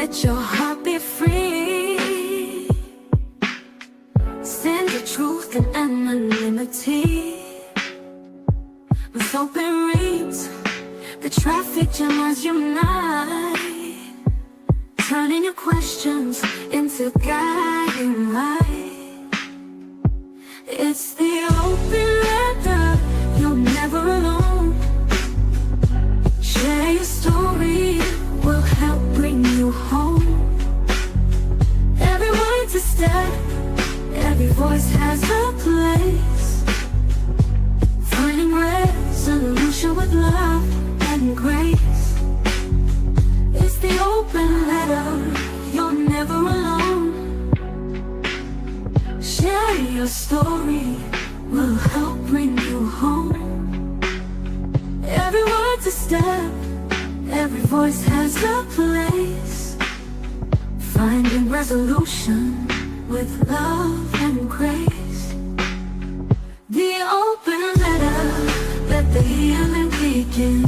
Let your heart be free. Send your truth and anonymity. With open reads, the traffic jammers unite, turning your questions into guiding light. It's the open letter, you're never alone. Share your story, we'll help bring you home. Every word's a step, every voice has a place. Finding resolution with love and grace. It's the open letter, you're never alone. Share your story, we'll help bring you home. Every word's a step, every voice has a place. Finding resolution with love and grace. The open letter, let the healing begin.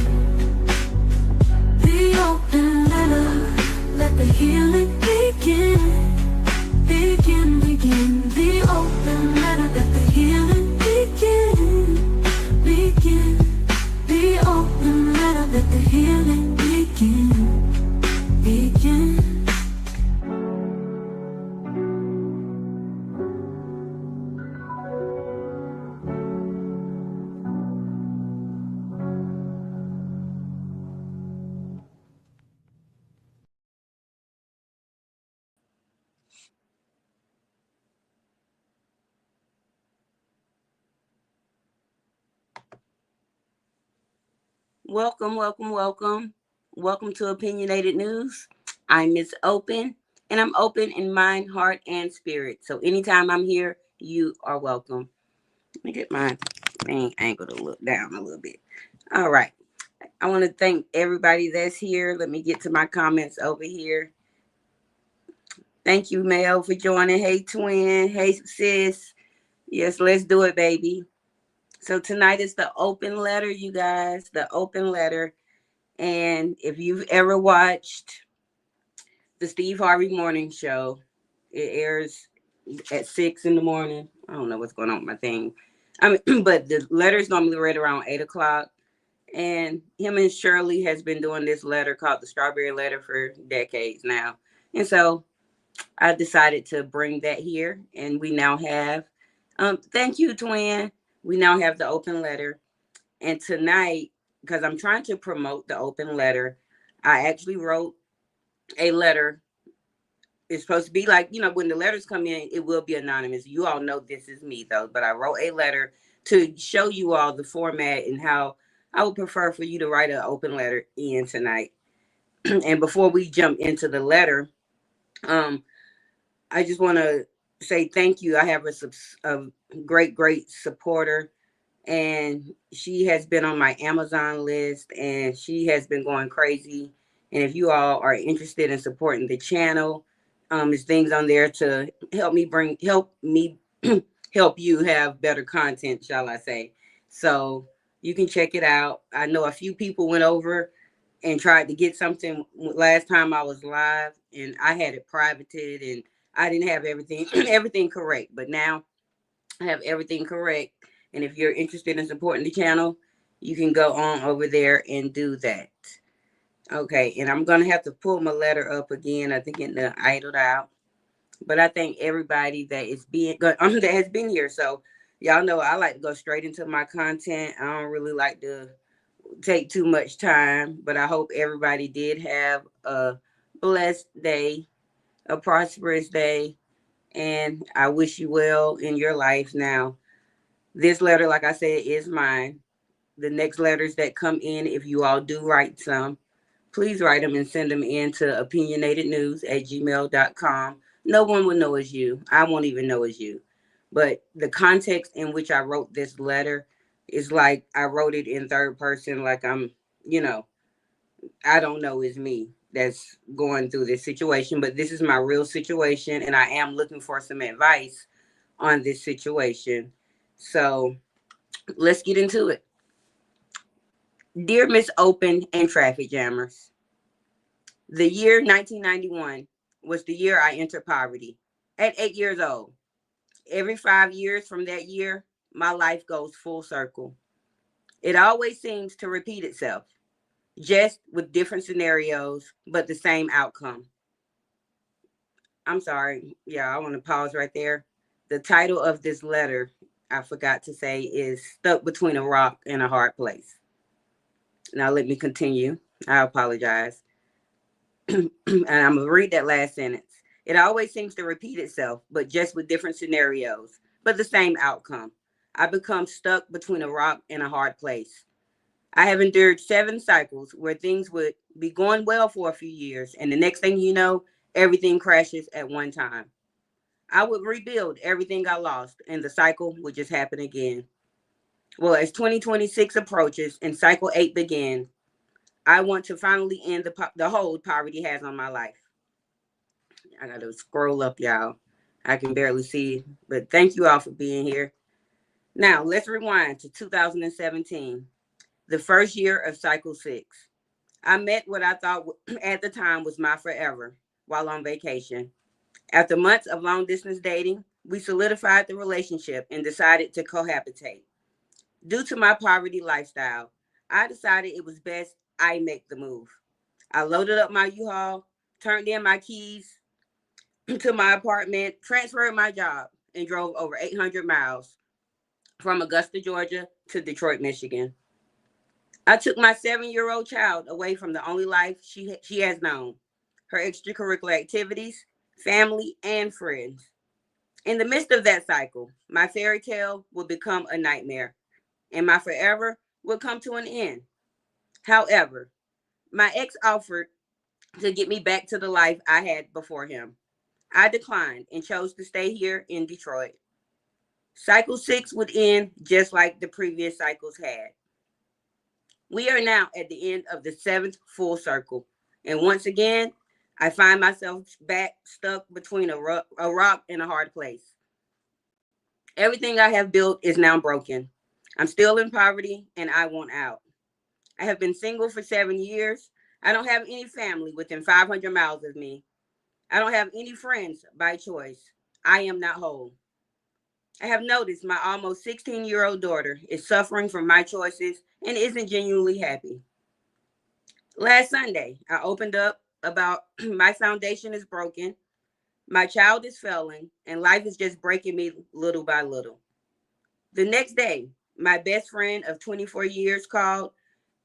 The open letter, let the healing begin. Begin. The open letter, let the healing begin. The open letter, let the healing begin. Welcome to Opinionated News. I'm Miss Open, and I'm open in mind, heart, and spirit. So anytime I'm here, you are welcome. Let me get my thing angle to look down a little bit. All right. I want to thank everybody that's here. Let me get to my comments over here. Thank you, Mel, for joining. Hey, twin. Hey, sis. Yes, let's do it, baby. So tonight is the open letter, you guys, the open letter. And if you've ever watched the Steve Harvey Morning Show, it airs at 6 in the morning. I don't know what's going on with my thing. But the letter's normally read around 8 o'clock. And him and Shirley has been doing this letter called the Strawberry Letter for decades now. And so I decided to bring that here. And we now have, thank you, twin. We now have the open letter. And tonight, because I'm trying to promote the open letter, I actually wrote a letter. It's supposed to be like, when the letters come in, it will be anonymous. You all know this is me, though. But I wrote a letter to show you all the format and how I would prefer for you to write an open letter in tonight. And before we jump into the letter, I just want to say thank you. I have a great supporter, and she has been on my Amazon list, and she has been going crazy. And if you all are interested in supporting the channel, there's things on there to help you have better content, shall I say. So you can check it out. I know a few people went over and tried to get something last time I was live, and I had it privated, and I didn't have everything correct. But now I have everything correct. And if you're interested in supporting the channel, you can go on over there and do that. Okay, and I'm going to have to pull my letter up again. I think it idled out. But I thank everybody that has been here. So y'all know I like to go straight into my content. I don't really like to take too much time. But I hope everybody did have a blessed day, a prosperous day. And I wish you well in your life now. This letter, like I said, is mine. The next letters that come in, if you all do write some, please write them and send them in to opinionatednews@gmail.com. No one will know it's you. I won't even know it's you. But the context in which I wrote this letter is like I wrote it in third person, like I'm, I don't know it's me that's going through this situation, but this is my real situation, and I am looking for some advice on this situation. So let's get into it. Dear Miss Open and Traffic Jammers, The year 1991 was the year I entered poverty at 8 years old. Every 5 years from that year, my life goes full circle. It always seems to repeat itself, just with different scenarios, but the same outcome. I'm sorry. Yeah, I want to pause right there. The title of this letter, I forgot to say, is Stuck Between a Rock and a Hard Place. Now, let me continue. I apologize. And I'm going to read that last sentence. It always seems to repeat itself, but just with different scenarios, but the same outcome. I become stuck between a rock and a hard place. I have endured 7 cycles where things would be going well for a few years, and the next thing you know, everything crashes at one time. I would rebuild everything I lost, and the cycle would just happen again. Well, as 2026 approaches and cycle 8 begins, I want to finally end the hold poverty has on my life. I got to scroll up, y'all. I can barely see, but thank you all for being here. Now, let's rewind to 2017, the first year of cycle 6. I met what I thought at the time was my forever while on vacation. After months of long distance dating, we solidified the relationship and decided to cohabitate. Due to my poverty lifestyle, I decided it was best I make the move. I loaded up my U-Haul, turned in my keys to my apartment, transferred my job, and drove over 800 miles from Augusta, Georgia to Detroit, Michigan. I took my 7-year-old child away from the only life she has known, her extracurricular activities, family, and friends. In the midst of that cycle, my fairy tale would become a nightmare, and my forever would come to an end. However, my ex offered to get me back to the life I had before him. I declined and chose to stay here in Detroit. Cycle 6 would end just like the previous cycles had. We are now at the end of the 7th full circle. And once again, I find myself back stuck between a rock and a hard place. Everything I have built is now broken. I'm still in poverty and I want out. I have been single for 7 years. I don't have any family within 500 miles of me. I don't have any friends by choice. I am not whole. I have noticed my almost 16-year-old daughter is suffering from my choices and isn't genuinely happy. Last Sunday, I opened up about my foundation is broken, my child is failing, and life is just breaking me little by little. The next day, my best friend of 24 years called,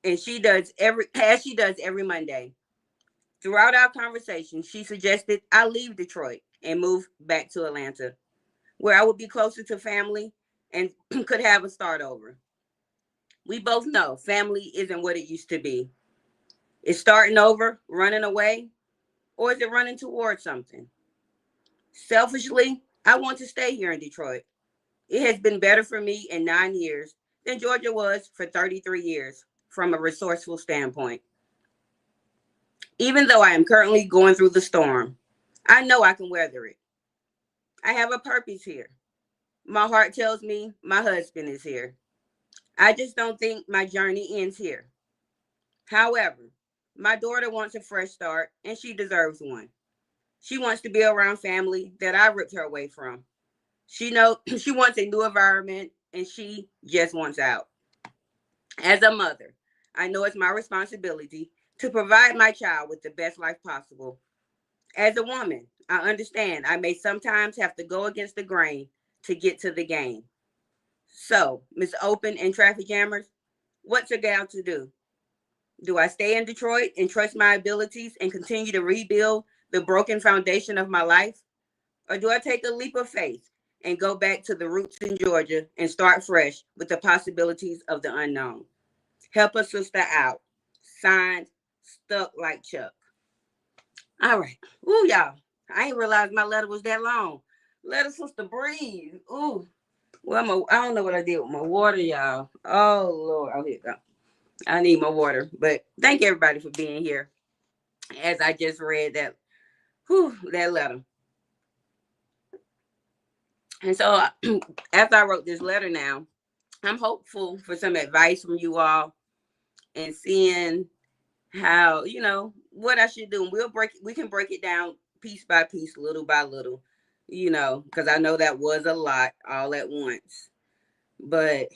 and she does every Monday. Throughout our conversation, she suggested I leave Detroit and move back to Atlanta, where I would be closer to family and could have a start over. We both know family isn't what it used to be. Is starting over, running away, or is it running towards something? Selfishly, I want to stay here in Detroit. It has been better for me in 9 years than Georgia was for 33 years from a resourceful standpoint. Even though I am currently going through the storm, I know I can weather it. I have a purpose here. My heart tells me my husband is here. I just don't think my journey ends here. However, my daughter wants a fresh start and she deserves one. She wants to be around family that I ripped her away from. She knows she wants a new environment and she just wants out. As a mother, I know it's my responsibility to provide my child with the best life possible. As a woman, I understand I may sometimes have to go against the grain to get to the game. So, Miss Open and Traffic Jammers, what's a gal to do? Do I stay in Detroit and trust my abilities and continue to rebuild the broken foundation of my life? Or do I take a leap of faith and go back to the roots in Georgia and start fresh with the possibilities of the unknown? Help a sister out. Signed, Stuck Like Chuck. All right. Ooh, y'all. I ain't realized my letter was that long. Let a sister breathe. Ooh. Well, I don't know what I did with my water, y'all. Oh, Lord. Oh, here you go. I need my water. But thank everybody for being here as I just read that letter. And so after I wrote this letter now, I'm hopeful for some advice from you all and seeing how, what I should do. And we can break it down piece by piece, little by little, because I know that was a lot all at once. But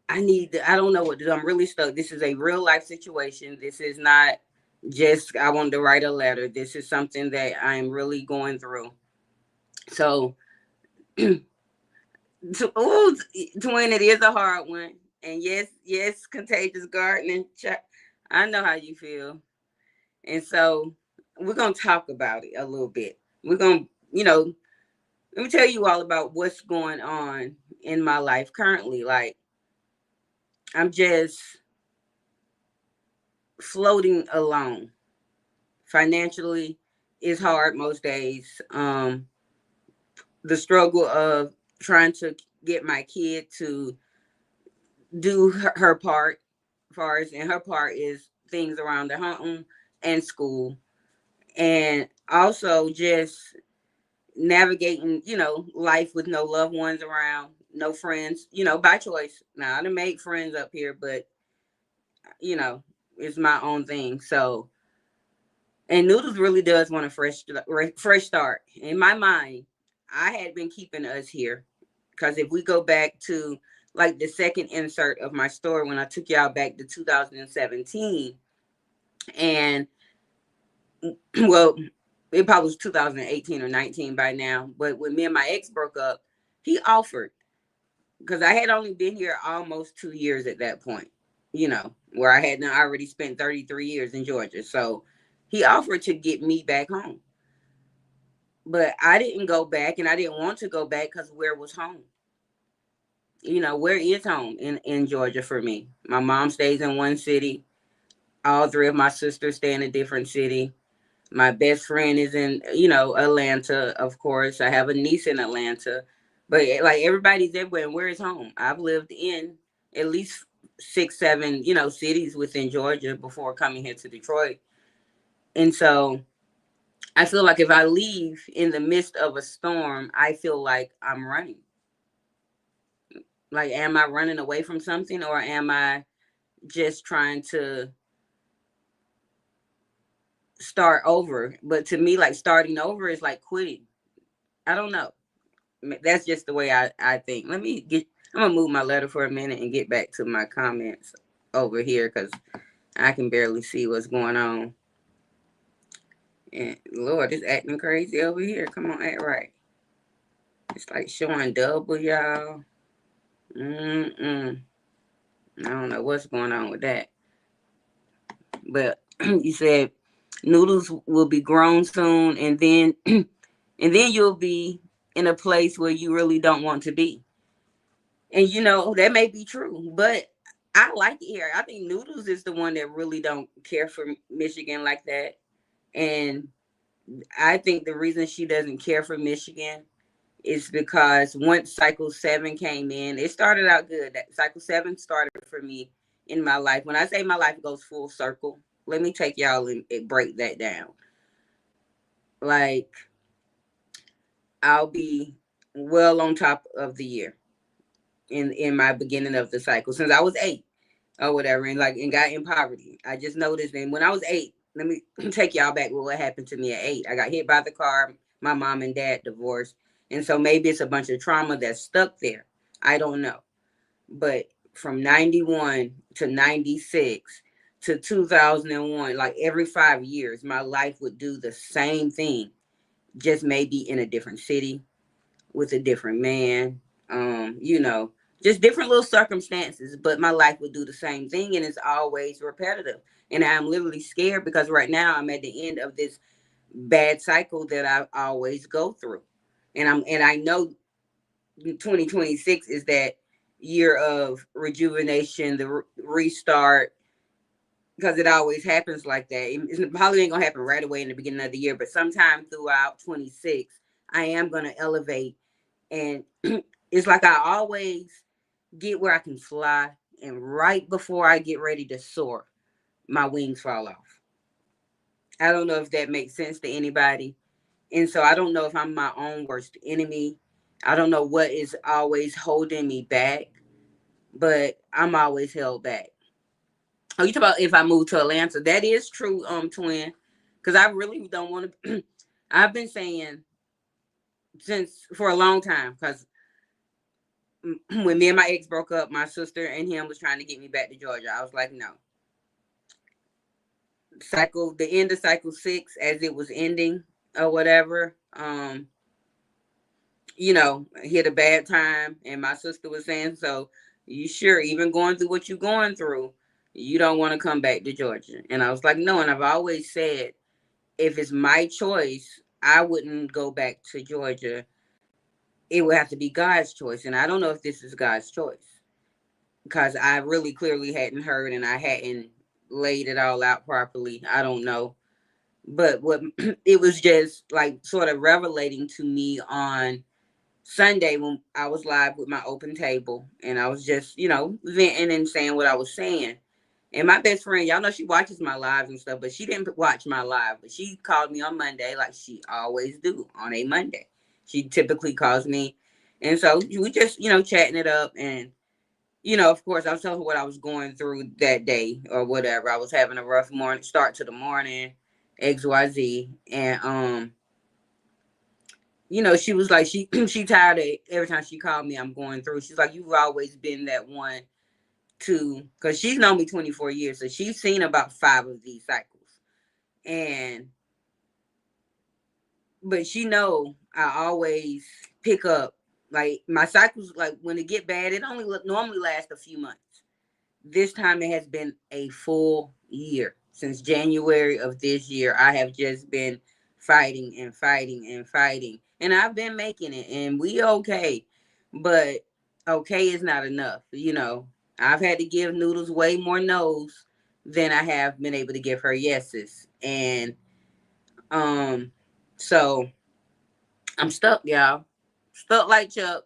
I don't know what to do. I'm really stuck. This is a real life situation. This is not just I wanted to write a letter. This is something that I am really going through. So, twin, it is a hard one. And yes, contagious gardening. I know how you feel. And so we're going to talk about it a little bit. We're going to, let me tell you all about what's going on in my life currently. Like, I'm just floating alone. Financially is hard most days. The struggle of trying to get my kid to do her part, far as and her part is things around the home and school, and also just navigating, life with no loved ones around, no friends, by choice. Now I done made friends up here, but you know, it's my own thing. So, and Noodles really does want a fresh start. In my mind, I had been keeping us here because if we go back to like the second insert of my story when I took y'all back to 2017, and well, it probably was 2018 or 19 by now. But when me and my ex broke up, he offered, because I had only been here almost 2 years at that point, where I had already spent 33 years in Georgia. So he offered to get me back home. But I didn't go back, and I didn't want to go back because where was home? Where is home in Georgia for me? My mom stays in one city. All three of my sisters stay in a different city. My best friend is in, Atlanta, of course. I have a niece in Atlanta. But like everybody's everywhere. And where is home? I've lived in at least 6, 7, cities within Georgia before coming here to Detroit. And so I feel like if I leave in the midst of a storm, I feel like I'm running. Like, am I running away from something, or am I just trying to start over? But to me, like, starting over is like quitting. I don't know. That's just the way I think. I'm gonna move my letter for a minute and get back to my comments over here because I can barely see what's going on. And Lord, it's acting crazy over here. Come on, act right. It's like showing double, y'all. I don't know what's going on with that. But you said Noodles will be grown soon, and then and then you'll be in a place where you really don't want to be. And that may be true, but I like it here. I think Noodles is the one that really don't care for Michigan like that. And I think the reason she doesn't care for Michigan is because once cycle 7 came in, it started out good. That cycle 7 started for me in my life. When I say my life goes full circle, let me take y'all and break that down. Like, I'll be well on top of the year in my beginning of the cycle since I was 8 or whatever, and got in poverty. I just noticed, and when I was 8, let me take y'all back with what happened to me at 8. I got hit by the car. My mom and dad divorced, and so maybe it's a bunch of trauma that's stuck there. I don't know, but from 91 to 96 to 2001, like every 5 years, my life would do the same thing, just maybe in a different city with a different man. Just different little circumstances, but my life would do the same thing, and it's always repetitive. And I'm literally scared because right now I'm at the end of this bad cycle that I always go through. And I know 2026 is that year of rejuvenation, the restart, because it always happens like that. It probably ain't gonna happen right away in the beginning of the year, but sometime throughout 26, I am gonna elevate. And it's like I always get where I can fly, and right before I get ready to soar, my wings fall off. I don't know if that makes sense to anybody. And so I don't know if I'm my own worst enemy. I don't know what is always holding me back, but I'm always held back. Oh, you talk about if I move to Atlanta? That is true, twin. Because I really don't want to. I've been saying since for a long time. Because when me and my ex broke up, my sister and him was trying to get me back to Georgia. I was like, no. The end of cycle 6, as it was ending or whatever. Hit a bad time, and my sister was saying, so you sure, even going through what you're going through, you don't want to come back to Georgia? And I was like, no. And I've always said, if it's my choice, I wouldn't go back to Georgia. It would have to be God's choice. And I don't know if this is God's choice, because I really clearly hadn't heard and I hadn't laid it all out properly. I don't know. But what it was just like sort of revelating to me on Sunday when I was live with my open table, and I was just, venting and saying what I was saying. And my best friend, y'all know she watches my lives and stuff, but she didn't watch my live. But she called me on Monday, like she always do on a Monday. She typically calls me. And so we just, chatting it up. And, of course, I was telling her what I was going through that day or whatever. I was having a rough morning, start to the morning, XYZ. And, she was like, she tired of every time she called me, I'm going through. She's like, you've always been that one because she's known me 24 years. So she's seen about 5 of these cycles. But she know I always pick up, like my cycles, like when it get bad, it only normally lasts a few months. This time it has been a full year. Since January of this year, I have just been fighting and fighting and fighting. And I've been making it, and we okay. But okay is not enough. I've had to give Noodles way more no's than I have been able to give her yeses. And so I'm stuck, y'all. Stuck like Chuck.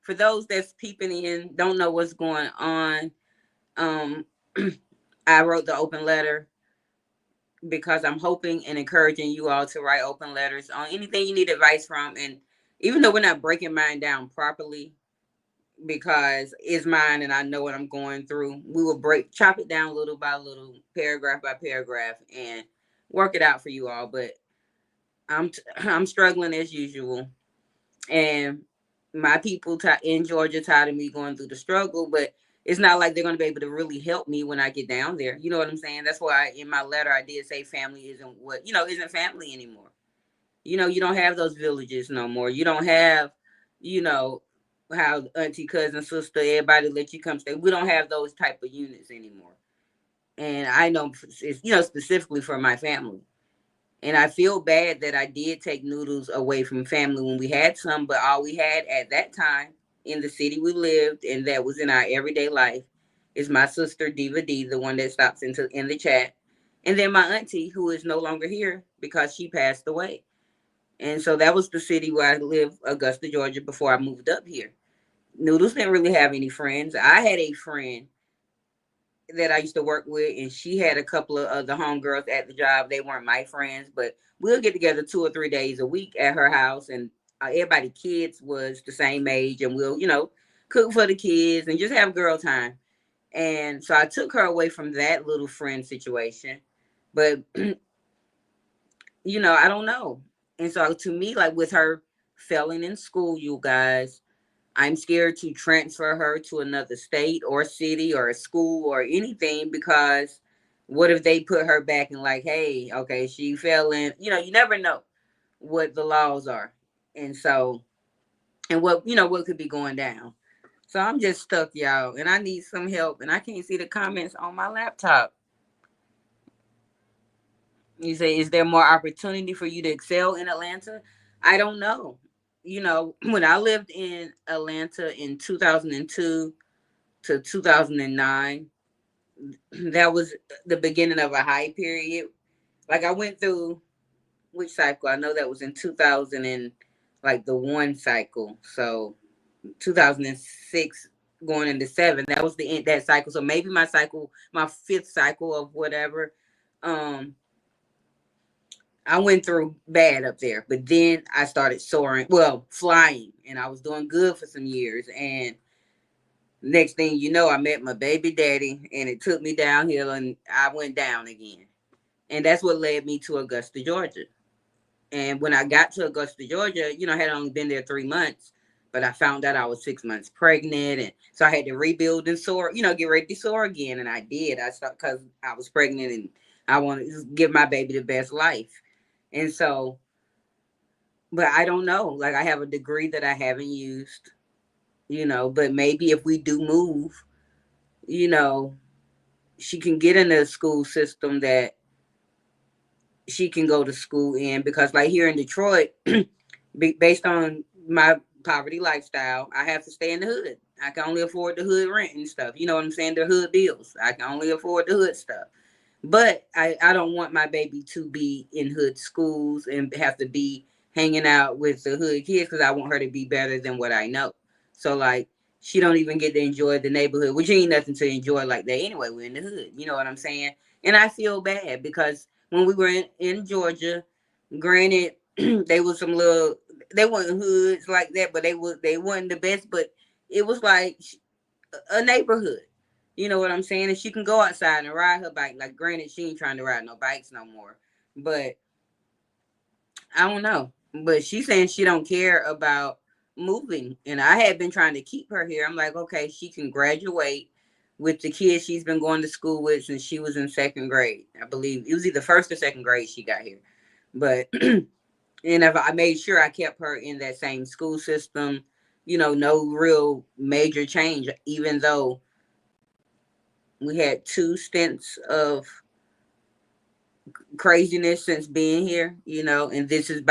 For those that's peeping in, don't know what's going on. Um I wrote the open letter because I'm hoping and encouraging you all to write open letters on anything you need advice from. And even though we're not breaking mine down properly, because it's mine and I know what I'm going through, we will chop it down little by little, paragraph by paragraph, and work it out for you all. But I'm struggling as usual, and my people in Georgia tired of me going through the struggle, but it's not like they're going to be able to really help me when I get down there. You know what I'm saying? That's why in my letter I did say family isn't family anymore. You don't have those villages no more. You don't have, you know, how auntie, cousin, sister, everybody let you come stay. We don't have those type of units anymore. And I know it's, specifically for my family. And I feel bad that I did take Noodles away from family when we had some, but all we had at that time in the city we lived and that was in our everyday life is my sister Diva D, the one that stops in the chat, and then my auntie who is no longer here because she passed away. And so that was the city where I lived, Augusta, Georgia, before I moved up here. Noodles didn't really have any friends. I had a friend that I used to work with, and she had a couple of the homegirls at the job. They weren't my friends, but we'll get together 2 or 3 days a week at her house, and everybody kids was the same age, and we'll cook for the kids and just have girl time. And so I took her away from that little friend situation, but I don't know. And so to me, like with her failing in school, you guys, I'm scared to transfer her to another state or city or a school or anything, because what if they put her back and like, hey, okay, she fell in, you never know what the laws are. And so, and what could be going down. So I'm just stuck, y'all, and I need some help, and I can't see the comments on my laptop. You say, is there more opportunity for you to excel in Atlanta? I don't know. When I lived in Atlanta in 2002 to 2009, that was the beginning of a high period. Like I went through which cycle? I know that was in 2000 and like the one cycle. So 2006 going into 7, that was the end that cycle. So maybe my 5th cycle of whatever. I went through bad up there, but then I started soaring, well, flying, and I was doing good for some years. And Next thing you know, I met my baby daddy, and it took me downhill, and I went down again. And that's what led me to Augusta, Georgia. And when I got to Augusta, Georgia, I had only been there 3 months, but I found out I was 6 months pregnant. And so I had to rebuild and soar, get ready to soar again. And I did. I started because I was pregnant and I wanted to give my baby the best life. And so, but I don't know. Like, I have a degree that I haven't used, but maybe if we do move, you know, she can get in a school system that she can go to school in, because like here in Detroit, based on my poverty lifestyle, I have to stay in the hood. I can only afford the hood rent and stuff. You know what I'm saying? The hood bills. I can only afford the hood stuff. But I don't want my baby to be in hood schools and have to be hanging out with the hood kids, because I want her to be better than what I know. So like, she don't even get to enjoy the neighborhood, which ain't nothing to enjoy like that anyway. We're in the hood. You know what I'm saying? And I feel bad because when we were in Georgia, granted, they was some little, they weren't hoods like that, but they weren't the best, but it was like a neighborhood. You know what I'm saying? And she can go outside and ride her bike. Like, granted, she ain't trying to ride no bikes no more. But I don't know. But she's saying she don't care about moving. And I had been trying to keep her here. I'm like, okay, she can graduate with the kids she's been going to school with since she was in second grade. I believe it was either first or second grade she got here. But and if I made sure I kept her in that same school system, no real major change, even though we had 2 stints of craziness since being here, and this is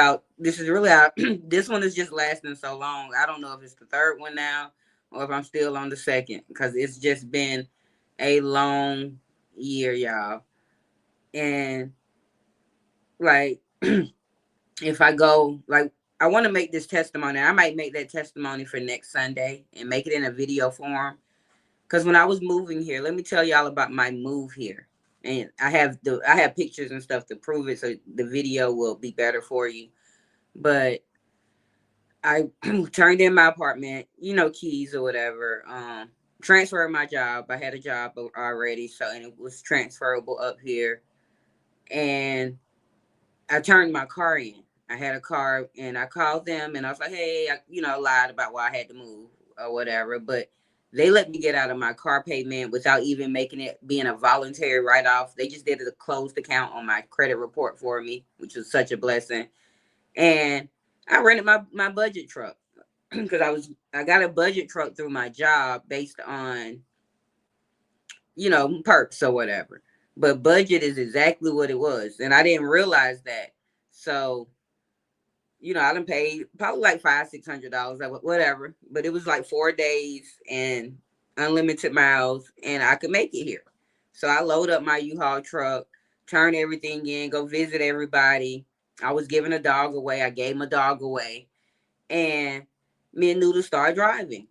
really how this one is just lasting so long. I don't know if it's the third one now or if I'm still on the second, because it's just been a long year, y'all. And like, if I go, like, I want to make this testimony. I might make that testimony for next Sunday and make it in a video form. Because when I was moving here, let me tell y'all about my move here. And I have pictures and stuff to prove it, so the video will be better for you. But I turned in my apartment, keys or whatever. Transferred my job. I had a job already, so, and it was transferable up here. And I turned my car in. I had a car, and I called them, and I was like, "Hey, I lied about why I had to move or whatever." But they let me get out of my car payment without even making it being a voluntary write off. They just did a closed account on my credit report for me, which was such a blessing. And I rented my budget truck because I got a budget truck through my job based on perks or whatever. But budget is exactly what it was, and I didn't realize that. So I done paid probably like $500-600, whatever. But it was like 4 days and unlimited miles, and I could make it here. So I load up my U-Haul truck, turn everything in, go visit everybody. I was giving a dog away. I gave my dog away, and me and Noodle started driving.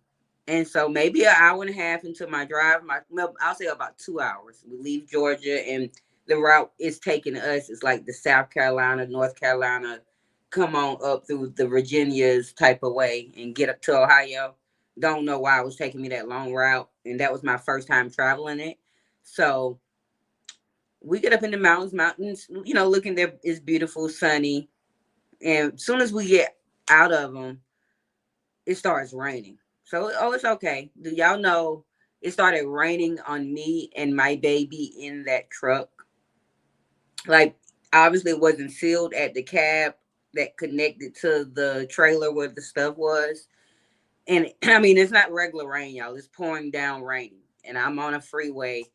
And so maybe an hour and a half into my drive, I'll say about 2 hours. We leave Georgia, and the route is taking us. It's like the South Carolina, North Carolina, come on up through the Virginias type of way and get up to Ohio. Don't know why it was taking me that long route, and that was my first time traveling it. So we get up in the mountains, looking there is beautiful, sunny. And as soon as we get out of them, it starts raining. So, oh, it's okay. Do y'all know it started raining on me and my baby in that truck? Like, obviously, it wasn't sealed at the cab that connected to the trailer where the stuff was. And I mean, it's not regular rain, y'all. It's pouring down rain. And I'm on a freeway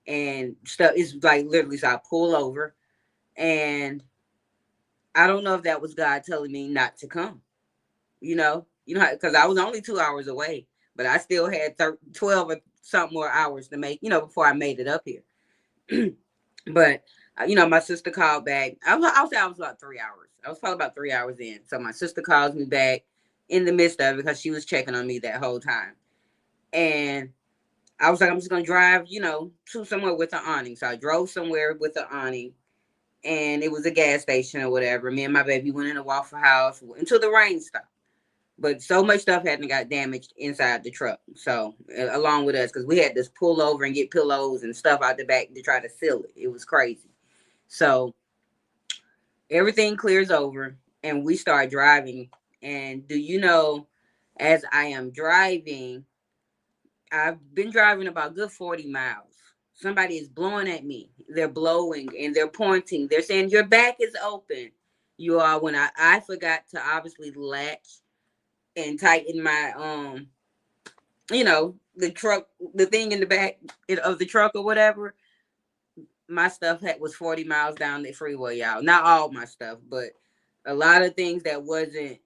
and stuff. It's like literally, so I pull over, and I don't know if that was God telling me not to come. Because I was only 2 hours away, but I still had 12 or something more hours to make, before I made it up here. But, my sister called back. I'll say I was about 3 hours. I was probably about 3 hours in. So my sister calls me back in the midst of it because she was checking on me that whole time. And I was like, I'm just going to drive, to somewhere with an awning. So I drove somewhere with an awning, and it was a gas station or whatever. Me and my baby went in a Waffle House until the rain stopped. But so much stuff hadn't got damaged inside the truck. So along with us, because we had to pull over and get pillows and stuff out the back to try to seal it. It was crazy. So everything clears over and we start driving. And do you know, as I am driving, I've been driving about good 40 miles. Somebody is blowing at me. They're blowing and they're pointing. They're saying, your back is open. You are, when I forgot to obviously latch and tighten my the truck, the thing in the back of the truck or whatever. My stuff was 40 miles down the freeway, y'all. Not all my stuff, but a lot of things that wasn't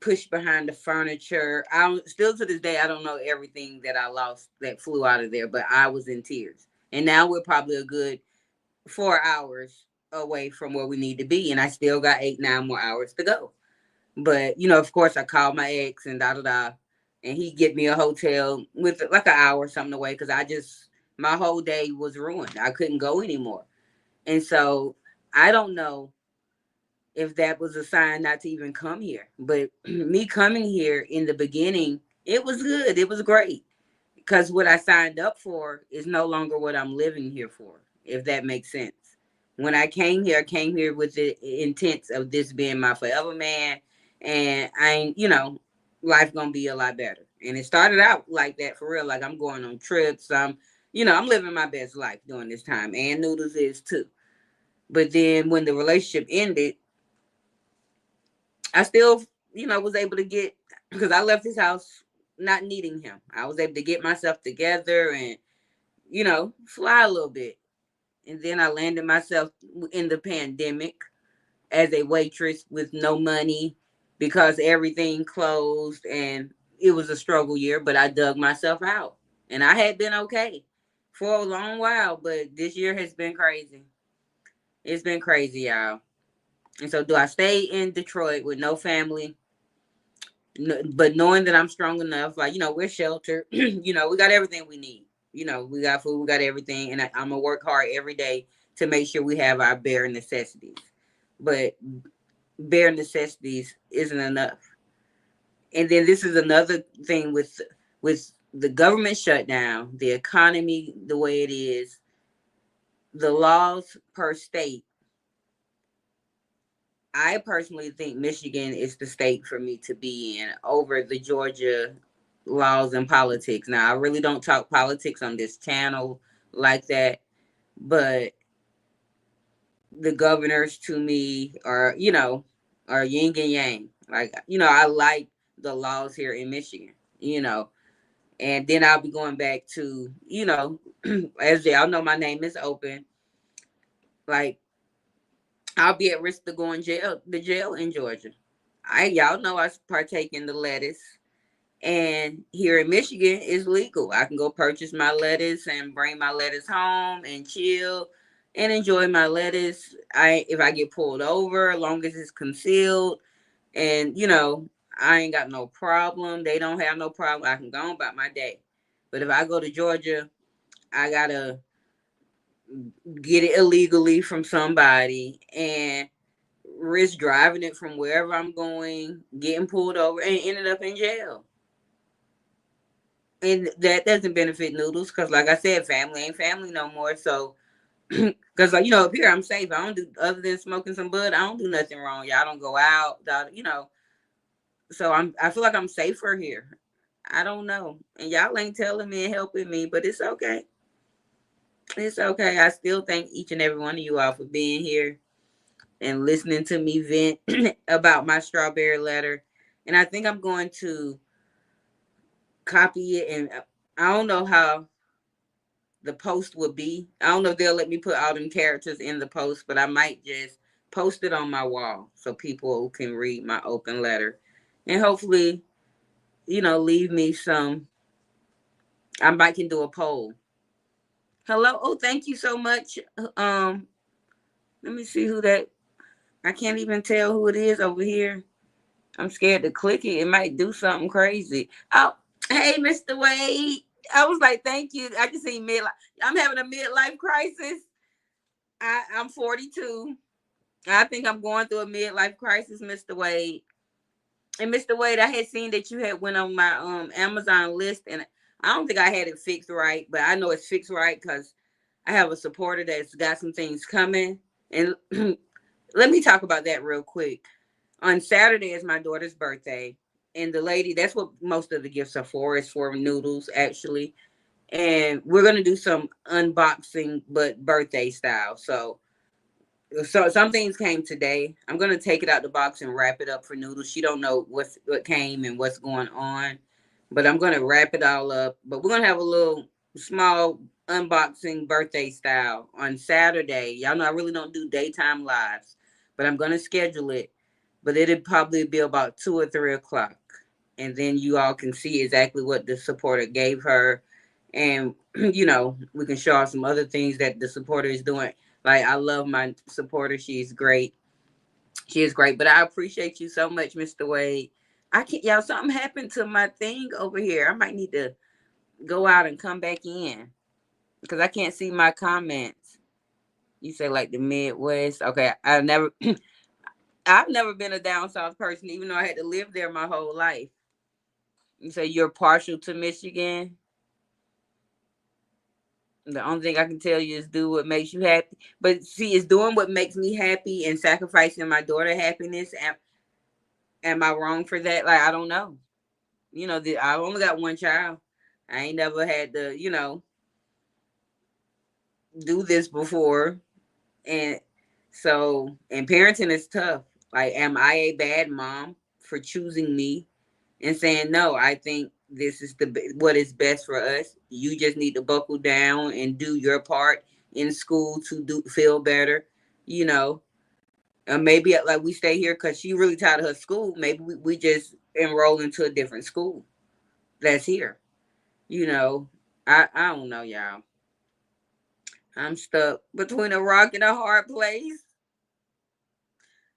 pushed behind the furniture. I still to this day I don't know everything that I lost that flew out of there, but I was in tears. And now we're probably a good 4 hours away from where we need to be, and I still got 8-9 more hours to go. But of course, I called my ex and da da da, and he get me a hotel with like an hour or something away because my whole day was ruined. I couldn't go anymore, and so I don't know if that was a sign not to even come here. But me coming here in the beginning, it was good. It was great because what I signed up for is no longer what I'm living here for, if that makes sense. When I came here with the intent of this being my forever man, and life gonna be a lot better. And it started out like that for real. Like I'm going on trips. I'm living my best life during this time, and Noodles is too. But then when the relationship ended, I still, was able to get, because I left his house not needing him. I was able to get myself together and, fly a little bit. And then I landed myself in the pandemic as a waitress with no money because everything closed, and it was a struggle year, but I dug myself out. And I had been okay for a long while, but this year has been crazy. It's been crazy, y'all. And so do I stay in Detroit with no family? No, but knowing that I'm strong enough, like, we're sheltered, we got everything we need. We got food, we got everything. And I'm going to work hard every day to make sure we have our bare necessities. But bare necessities isn't enough. And then this is another thing with the government shutdown, the economy the way it is, the laws per state. I personally think Michigan is the state for me to be in over the Georgia laws and politics. Now, I really don't talk politics on this channel like that, but the governors to me are yin and yang. Like, I like the laws here in Michigan, and then I'll be going back to, as y'all know, my name is Open. Like, I'll be at risk of going the jail in Georgia. Y'all know I partake in the lettuce, and here in Michigan is legal. I can go purchase my lettuce and bring my lettuce home and chill and enjoy my lettuce. If I get pulled over, as long as it's concealed, and I ain't got no problem. They don't have no problem. I can go on about my day. But if I go to Georgia, I gotta get it illegally from somebody and risk driving it from wherever I'm going, getting pulled over, and ended up in jail. And that doesn't benefit Noodles because, like I said, family ain't family no more. So, because up here I'm safe. I don't do, other than smoking some bud, I don't do nothing wrong. Y'all don't go out, So I feel like I'm safer here. I don't know, and y'all ain't telling me and helping me, but it's okay. It's okay. I still thank each and every one of you all for being here and listening to me vent about my strawberry letter. And I think I'm going to copy it, and I don't know how the post will be. I don't know if they'll let me put all them characters in the post, but I might just post it on my wall so people can read my open letter. And hopefully, leave me some. I might can do a poll. Hello. Oh, thank you so much. Let me see who that. I can't even tell who it is over here. I'm scared to click it. It might do something crazy. Oh, hey, Mr. Wade. I was like, thank you. I can see midlife. I'm having a midlife crisis. I'm 42. I think I'm going through a midlife crisis, Mr. Wade. And Mr. Wade, I had seen that you had went on my Amazon list, and I don't think I had it fixed right, but I know it's fixed right because I have a supporter that's got some things coming. And let me talk about that real quick. On Saturday is my daughter's birthday, and the lady, that's what most of the gifts are for, is for noodles actually. And we're gonna do some unboxing, but birthday style. So some things came today. I'm gonna take it out the box and wrap it up for Noodles. She don't know what came and what's going on, but I'm gonna wrap it all up. But we're gonna have a little small unboxing birthday style on Saturday. Y'all know I really don't do daytime lives, but I'm gonna schedule it. But it'll probably be about 2 or 3 o'clock, and then you all can see exactly what the supporter gave her, and we can show off some other things that the supporter is doing. Like, I love my supporter. She's great. She is great. But I appreciate you so much, Mr. Wade. I can't, y'all, something happened to my thing over here. I might need to go out and come back in because I can't see my comments. You say like the Midwest. Okay. I've never been a down south person, even though I had to live there my whole life. You say you're partial to Michigan. The only thing I can tell you is do what makes you happy. But see, it's doing what makes me happy and sacrificing my daughter happiness. Am I wrong for that? Like, I don't know. I only got one child. I ain't never had to, do this before. And and parenting is tough. Like, am I a bad mom for choosing me and saying, no, I think this is what is best for us. You just need to buckle down and do your part in school to feel better, you know. Maybe like we stay here because she really tired of her school. Maybe we just enroll into a different school that's here. You know, I don't know, y'all. I'm stuck between a rock and a hard place.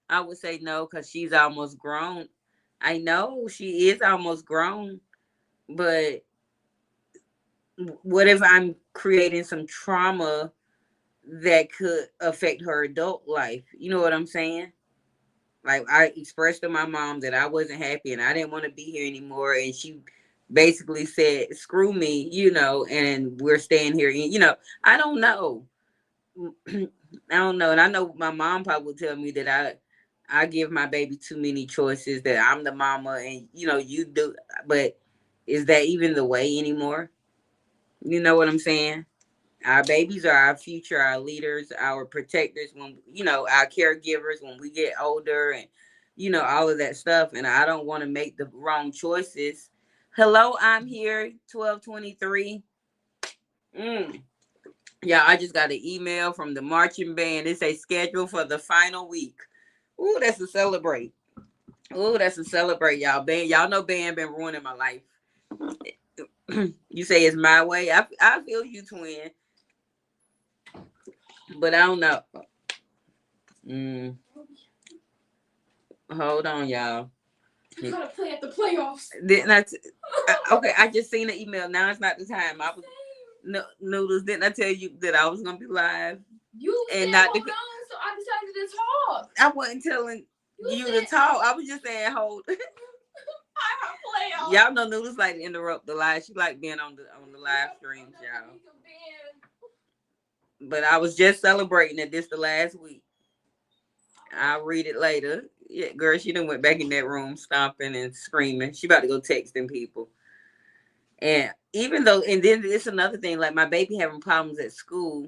I would say no because she's almost grown. I know she is almost grown, but what if I'm creating some trauma that could affect her adult life? You know what I'm saying? Like, I expressed to my mom that I wasn't happy and I didn't want to be here anymore. And she basically said, screw me, and we're staying here. I don't know. I don't know. And I know my mom probably would tell me that I give my baby too many choices, that I'm the mama and, you do. But is that even the way anymore? You know what I'm saying? Our babies are our future, our leaders, our protectors, when, our caregivers when we get older, and, all of that stuff. And I don't want to make the wrong choices. Hello, I'm here, 1223. Yeah, I just got an email from the marching band. It's a schedule for the final week. Ooh, that's a celebrate. Ooh, that's a celebrate, y'all. Band, y'all know band been ruining my life. You say it's my way. I feel you, twin. But I don't know. Hold on, y'all. You gotta play at the playoffs. Okay, I just seen the email. Now it's not the time. I was Noodles. Didn't I tell you that I was gonna be live? You and not hold on, so I decided to talk. I wasn't telling you to talk. I was just saying hold. Y'all know Noodles like to interrupt the live. She like being on the live streams, y'all. But I was just celebrating that this the last week. I'll read it later. Yeah, girl, she done went back in that room stomping and screaming. She about to go texting people. And and then it's another thing, like my baby having problems at school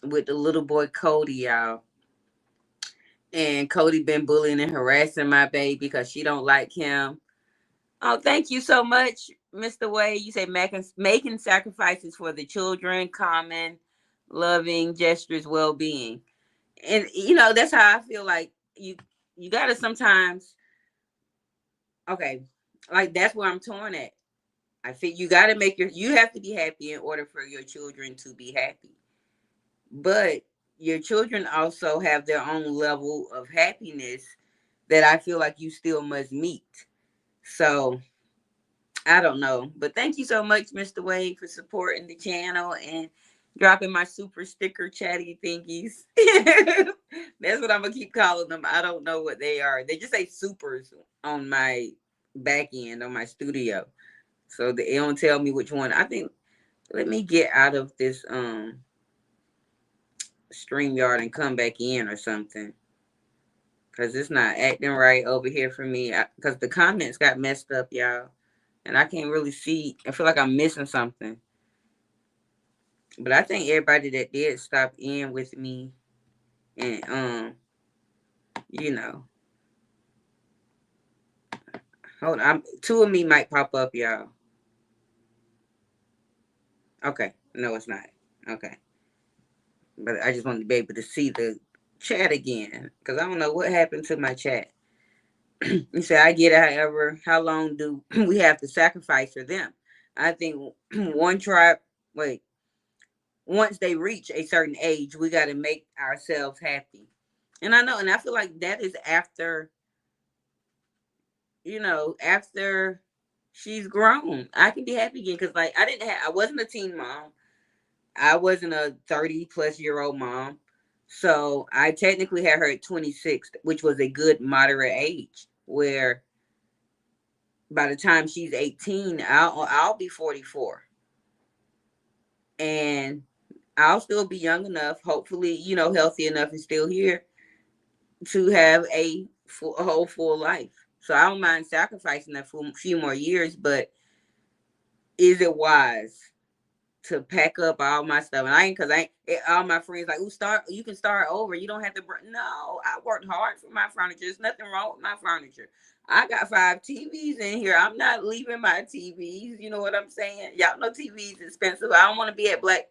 with the little boy Cody, y'all. And Cody been bullying and harassing my baby because she don't like him. Oh, thank you so much, Mr. Wade. You say making sacrifices for the children, common, loving gestures, well-being. And that's how I feel like you gotta sometimes, okay, like that's where I'm torn at. I think you gotta you have to be happy in order for your children to be happy. But your children also have their own level of happiness that I feel like you still must meet. So I don't know. But thank you so much, Mr. Wade, for supporting the channel and dropping my super sticker chatty thingies. That's what I'm gonna keep calling them. I don't know what they are. They just say supers on my back end on my studio. So they don't tell me which one. I think let me get out of this StreamYard and come back in or something. Cause it's not acting right over here for me. Cause the comments got messed up, y'all. And I can't really see. I feel like I'm missing something. But I think everybody that did stop in with me and you know, hold on. Two of me might pop up, y'all. Okay. No, it's not. Okay. But I just want to be able to see the chat again. Because I don't know what happened to my chat. You say I get it, however, how long do we have to sacrifice for them? I think one tribe, wait, once they reach a certain age, we got to make ourselves happy. And I know, and I feel like that is after, after she's grown. I can be happy again because, like, I wasn't a teen mom. I wasn't a 30-plus-year-old mom. So I technically had her at 26, which was a good moderate age where by the time she's 18, I'll be 44. And I'll still be young enough, hopefully, healthy enough and still here to have a whole full life. So I don't mind sacrificing that for a few more years, but is it wise to pack up all my stuff? And all my friends like, you can start over. You don't have to. No, I worked hard for my furniture. There's nothing wrong with my furniture. I got 5 TVs in here. I'm not leaving my TVs. You know what I'm saying? Y'all know TVs expensive. I don't want to be at Black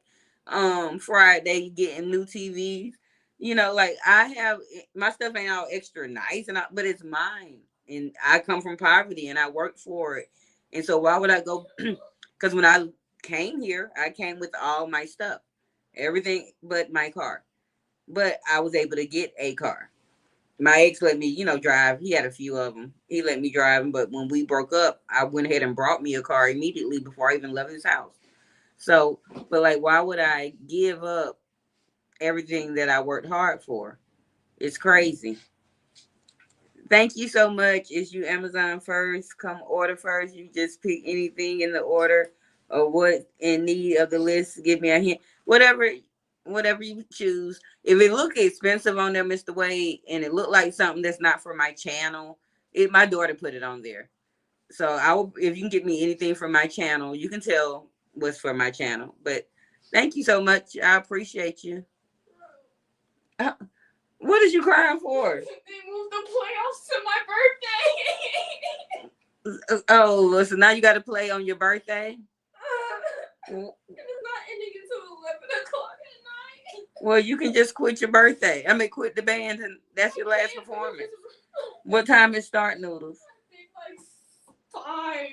Friday getting new TVs. Like I have my stuff ain't all extra nice, but it's mine, and I come from poverty, and I worked for it. And so why would I go? Because when I came here, I came with all my stuff, everything but my car. But I was able to get a car. My ex let me, drive. He had a few of them. He let me drive them. But when we broke up, I went ahead and brought me a car immediately before I even left his house. So, but like, why would I give up everything that I worked hard for? It's crazy. Thank you so much. Is you Amazon first? Come order first. You just pick anything in the order or what in need of the list. Give me a hint. Whatever you choose. If it look expensive on there, Mr. Wade, and it look like something that's not for my channel, my daughter put it on there. So if you can get me anything from my channel, you can tell what's for my channel. But thank you so much. I appreciate you. What is you crying for? They moved the playoffs to my birthday. Oh, so now you got to play on your birthday? It's not ending until 11 o'clock at night. Well, you can just quit your birthday. Quit the band, and that's your last performance. What time is start, Noodles? I think like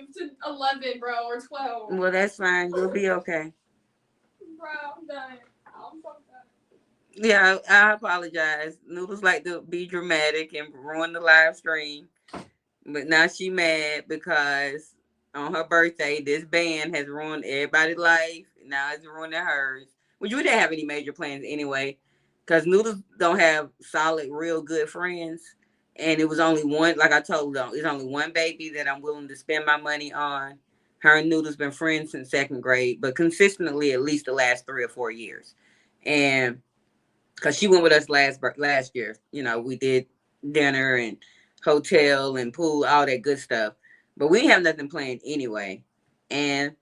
5 to 11, bro, or 12. Well, that's fine. You'll be okay. Bro, I'm done. I'm so done. Yeah, I apologize. Noodles like to be dramatic and ruin the live stream. But now she mad because on her birthday, this band has ruined everybody's life. Now it's ruining hers. Which we didn't have any major plans anyway. Because Noodles don't have solid, real good friends. And it was only one, like I told them, it's only one baby that I'm willing to spend my money on. Her and Noodles been friends since 2nd grade, but consistently at least the last 3 or 4 years. And because she went with us last year. We did dinner and hotel and pool, all that good stuff. But we have nothing planned anyway. And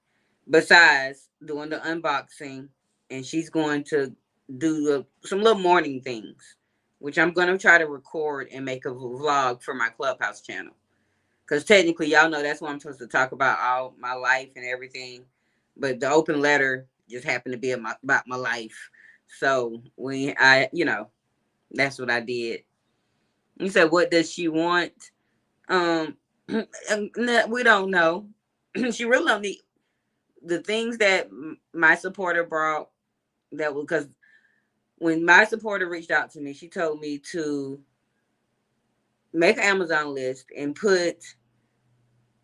besides doing the unboxing, and she's going to do some little morning things, which I'm going to try to record and make a vlog for my Clubhouse channel. Because technically, y'all know that's what I'm supposed to talk about, all my life and everything. But the open letter just happened to be about my life. So that's what I did. You said, what does she want? We don't know. She really don't need the things that my supporter brought. That was because when my supporter reached out to me, she told me to make an Amazon list and put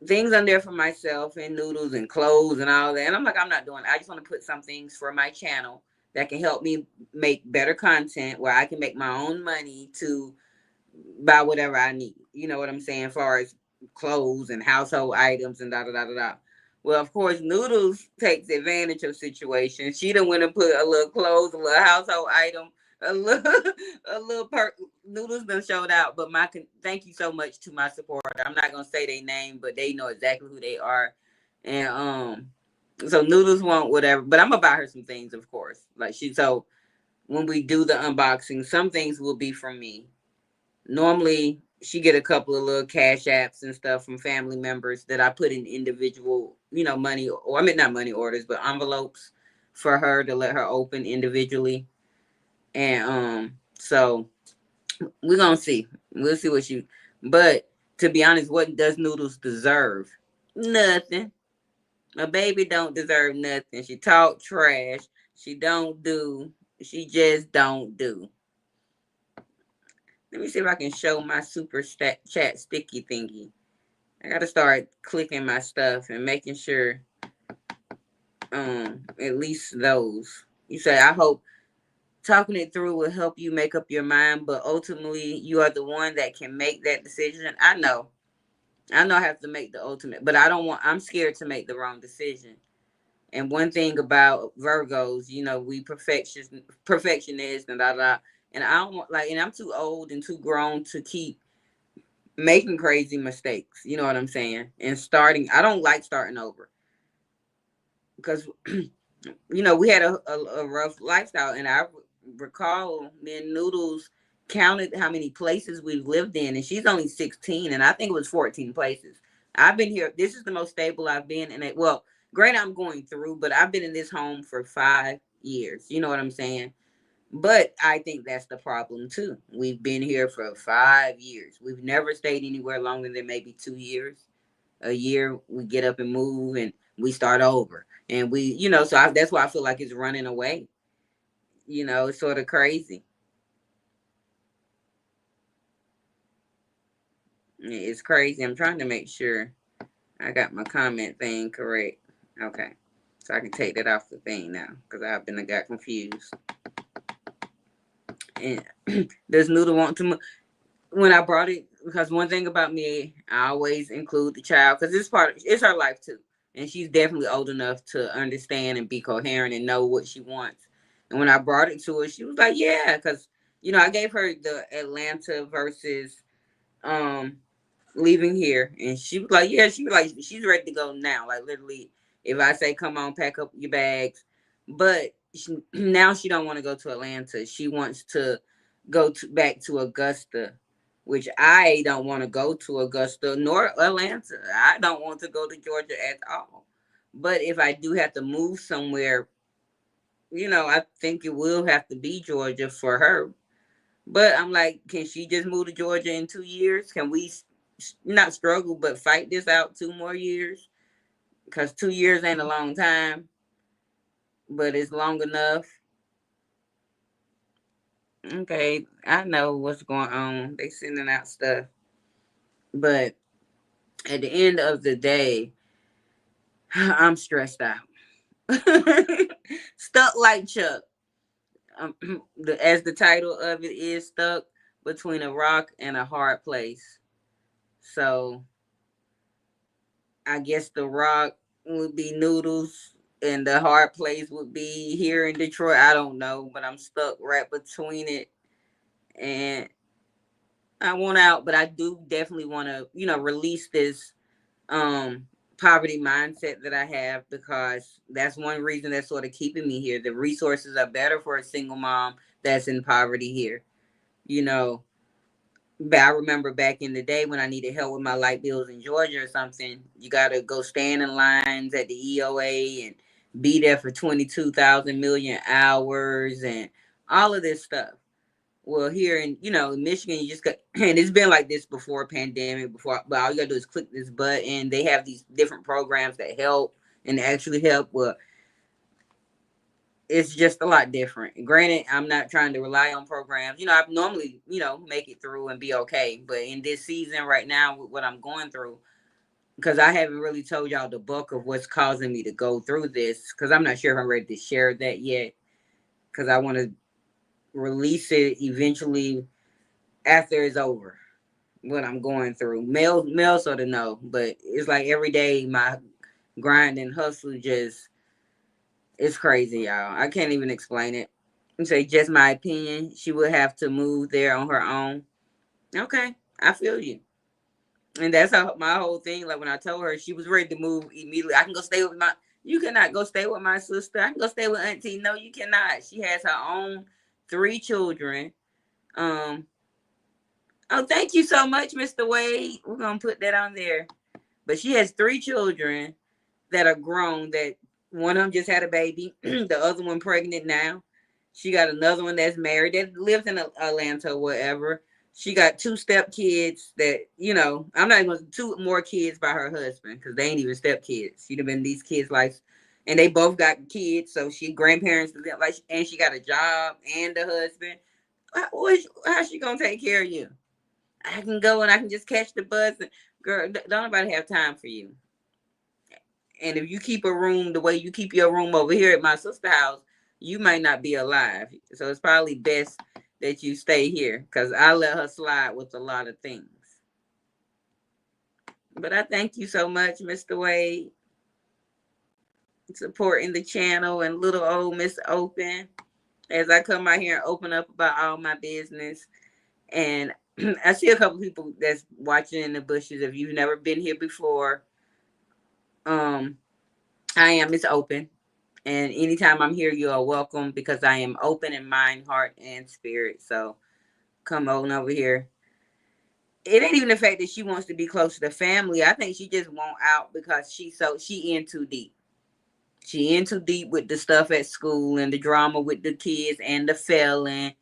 things on there for myself and Noodles and clothes and all that. And I'm like, I'm not doing it. I just want to put some things for my channel that can help me make better content where I can make my own money to buy whatever I need. You know what I'm saying? As far as clothes and household items and da da da da da. Well, of course, Noodles takes advantage of situations. She done went and put a little clothes, a little household item, a little, a little Noodles done showed out. But thank you so much to my supporter. I'm not gonna say their name, but they know exactly who they are, and so Noodles won't whatever. But I'm gonna buy her some things, of course. Like so when we do the unboxing, some things will be from me. Normally she get a couple of little cash apps and stuff from family members that I put in individual, money, or I mean not money orders, but envelopes for her to let her open individually. And so we're gonna see. We'll see what she but to be honest, what does Noodles deserve? Nothing. A baby don't deserve nothing. She talk trash. She don't do. She just don't do. Let me see if I can show my super chat sticky thingy. I gotta start clicking my stuff and making sure at least those. You say I hope talking it through will help you make up your mind, but ultimately you are the one that can make that decision. I know. I know I have to make the ultimate, but I'm scared to make the wrong decision. And one thing about Virgos, we perfectionists and da da. And I don't and I'm too old and too grown to keep making crazy mistakes. You know what I'm saying? And I don't like starting over because, we had a rough lifestyle. And I recall me and Noodles counted how many places we've lived in. And she's only 16. And I think it was 14 places. I've been here. This is the most stable I've been in it. Well, great, I'm going through, but I've been in this home for 5 years. You know what I'm saying? But I think that's the problem too. We've been here for 5 years. We've never stayed anywhere longer than maybe 2 years. A year we get up and move and we start over. And that's why I feel like it's running away. It's sort of crazy. It's crazy. I'm trying to make sure I got my comment thing correct. Okay. So I can take that off the thing now because I got confused. And does Noodle want to move? When I brought it, because one thing about me, I always include the child because it's her life too. And she's definitely old enough to understand and be coherent and know what she wants. And when I brought it to her, she was like, yeah, because, I gave her the Atlanta versus leaving here. And she was like, yeah, she's ready to go now. Like literally, if I say, come on, pack up your bags. But now she don't want to go to Atlanta. She wants to back to Augusta, which I don't want to go to Augusta nor Atlanta. I don't want to go to Georgia at all. But if I do have to move somewhere, I think it will have to be Georgia for her. But I'm like, can she just move to Georgia in 2 years? Can we not struggle, but fight this out 2 more years? Because 2 years ain't a long time, but it's long enough. Okay, I know what's going on. They sending out stuff. But at the end of the day, I'm stressed out. Stuck like Chuck. As the title of it is, stuck between a rock and a hard place. So I guess the rock would be Noodles and the hard place would be here in Detroit. I don't know, but I'm stuck right between it. And I want out, but I do definitely want to, release this poverty mindset that I have because that's one reason that's sort of keeping me here. The resources are better for a single mom that's in poverty here. You know, but I remember back in the day when I needed help with my light bills in Georgia or something, you got to go stand in lines at the EOA and be there for 22,000 million hours and all of this stuff. Well, here in Michigan, you just got, and it's been like this before pandemic, but all you gotta do is click this button. They have these different programs that help and actually help. Well, it's just a lot different. Granted, I'm not trying to rely on programs. I normally, make it through and be okay. But in this season right now, with what I'm going through, because I haven't really told y'all the bulk of what's causing me to go through this, because I'm not sure if I'm ready to share that yet, because I want to release it eventually after it's over. what I'm going through. Mel sort of know, but it's like every day my grind and hustle just it's crazy, y'all. I can't even explain it. You say just my opinion. She would have to move there on her own. Okay, I feel you. And that's how my whole thing. Like when I told her she was ready to move immediately, I can go stay with my. You cannot go stay with my sister. I can go stay with Auntie. No, you cannot. She has her own 3 children. Um. Oh, thank you so much, Mr. Wade. We're gonna put that on there. But she has 3 children that are grown. That one of them just had a baby. The other one pregnant now. She got another one that's married that lives in Atlanta or whatever. She got 2 step kids that, I'm not even 2 more kids by her husband because they ain't even step kids. She'd have been these kids' life. And they both got kids. So she grandparents, like, and she got a job and a husband. How's she going to take care of you? I can go and I can just catch the bus. And, girl, don't nobody have time for you. And if you keep a room the way you keep your room over here at my sister's house, you might not be alive. So it's probably best that you stay here because I let her slide with a lot of things. But I thank you so much, Mr. Wade, supporting the channel and little old Miss Open as I come out here and open up about all my business. And I see a couple people that's watching in the bushes. If you've never been here before, I am Miss Open. And anytime I'm here, you are welcome because I am open in mind, heart, and spirit. So come on over here. It ain't even the fact that she wants to be close to the family. I think she just want out because she in too deep. She in too deep with the stuff at school and the drama with the kids and the failing.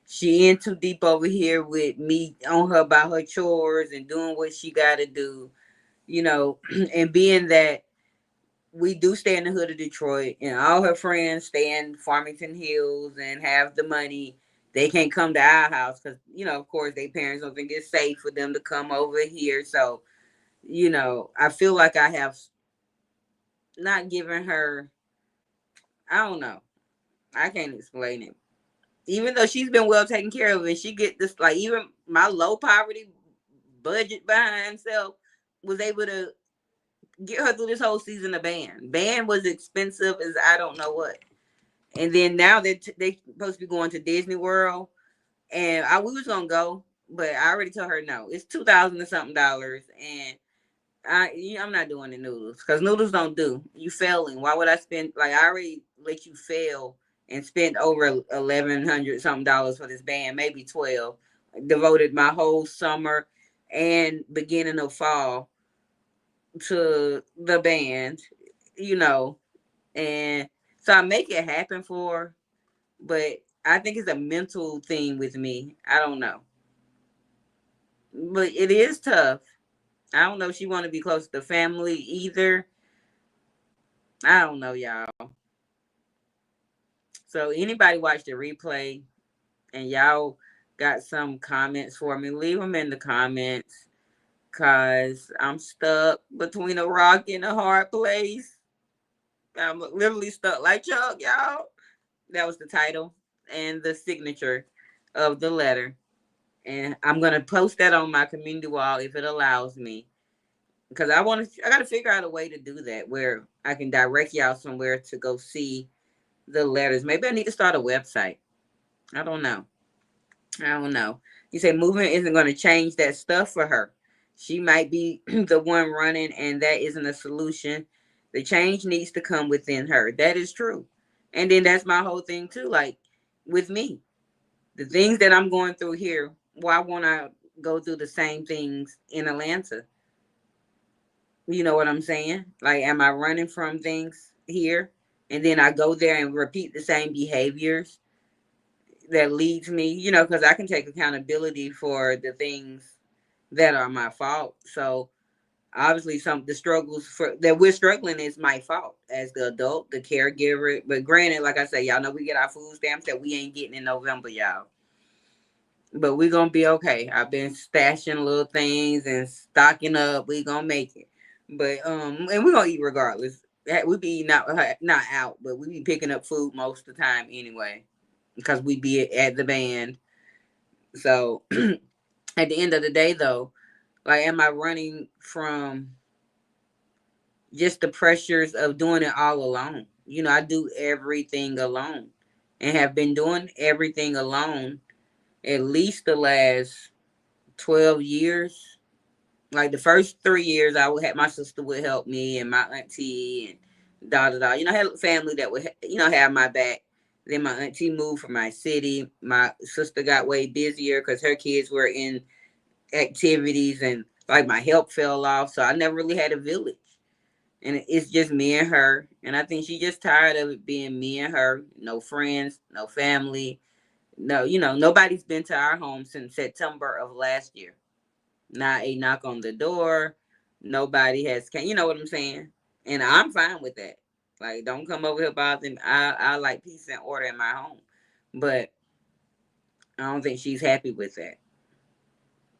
She in too deep over here with me on her about her chores and doing what she got to do, and being that we do stay in the hood of Detroit, and all her friends stay in Farmington Hills and have the money. They can't come to our house because, of course, their parents don't think it's safe for them to come over here. So, I feel like I have not given her, I don't know. I can't explain it. Even though she's been well taken care of and she get this, like even my low poverty budget behind self was able to get her through this whole season of band. Band was expensive as I don't know what. And then now they supposed to be going to Disney World, and we was gonna go, but I already told her no. It's $2,000 and something, and I'm not doing the noodles because noodles don't do. You failing. Why would I spend? Like I already let you fail and spend over $1,100 something for this band, maybe 12. Devoted my whole summer and beginning of fall to the band, and so I make it happen for her, but I think it's a mental thing with me. I don't know. But it is tough. I don't know if she want to be close to family either. I don't know, y'all. So anybody watch the replay and y'all got some comments for me, leave them in the comments because I'm stuck between a rock and a hard place. I'm literally stuck like Chuck, y'all. That was the title and the signature of the letter. And I'm gonna post that on my community wall if it allows me. Because I gotta figure out a way to do that where I can direct y'all somewhere to go see the letters. Maybe I need to start a website. I don't know. You say movement isn't gonna change that stuff for her. She might be the one running, and that isn't a solution. The change needs to come within her. That is true. And then that's my whole thing too. Like with me, the things that I'm going through here, why won't I go through the same things in Atlanta? You know what I'm saying? Like, am I running from things here? And then I go there and repeat the same behaviors that leads me, because I can take accountability for the things that are my fault. So obviously the struggles that we're struggling is my fault as the adult, the caregiver. But granted, like I said, y'all know we get our food stamps that we ain't getting in November, y'all. But we're gonna be okay. I've been stashing little things and stocking up. We gonna make it. But and we're gonna eat regardless. We be not out, but we be picking up food most of the time anyway, because we be at the band. So at the end of the day, though, like, am I running from just the pressures of doing it all alone? I do everything alone and have been doing everything alone at least the last 12 years. Like the first 3 years, I would have my sister would help me and my auntie and da da da. I had a family that would have my back. Then my auntie moved from my city. My sister got way busier because her kids were in activities, and like my help fell off. So I never really had a village, and it's just me and her. And I think she just tired of it being me and her. No friends, no family. No, nobody's been to our home since September of last year. Not a knock on the door. Nobody has came. You know what I'm saying? And I'm fine with that. Like, don't come over here bothering. I like peace and order in my home, but I don't think she's happy with that.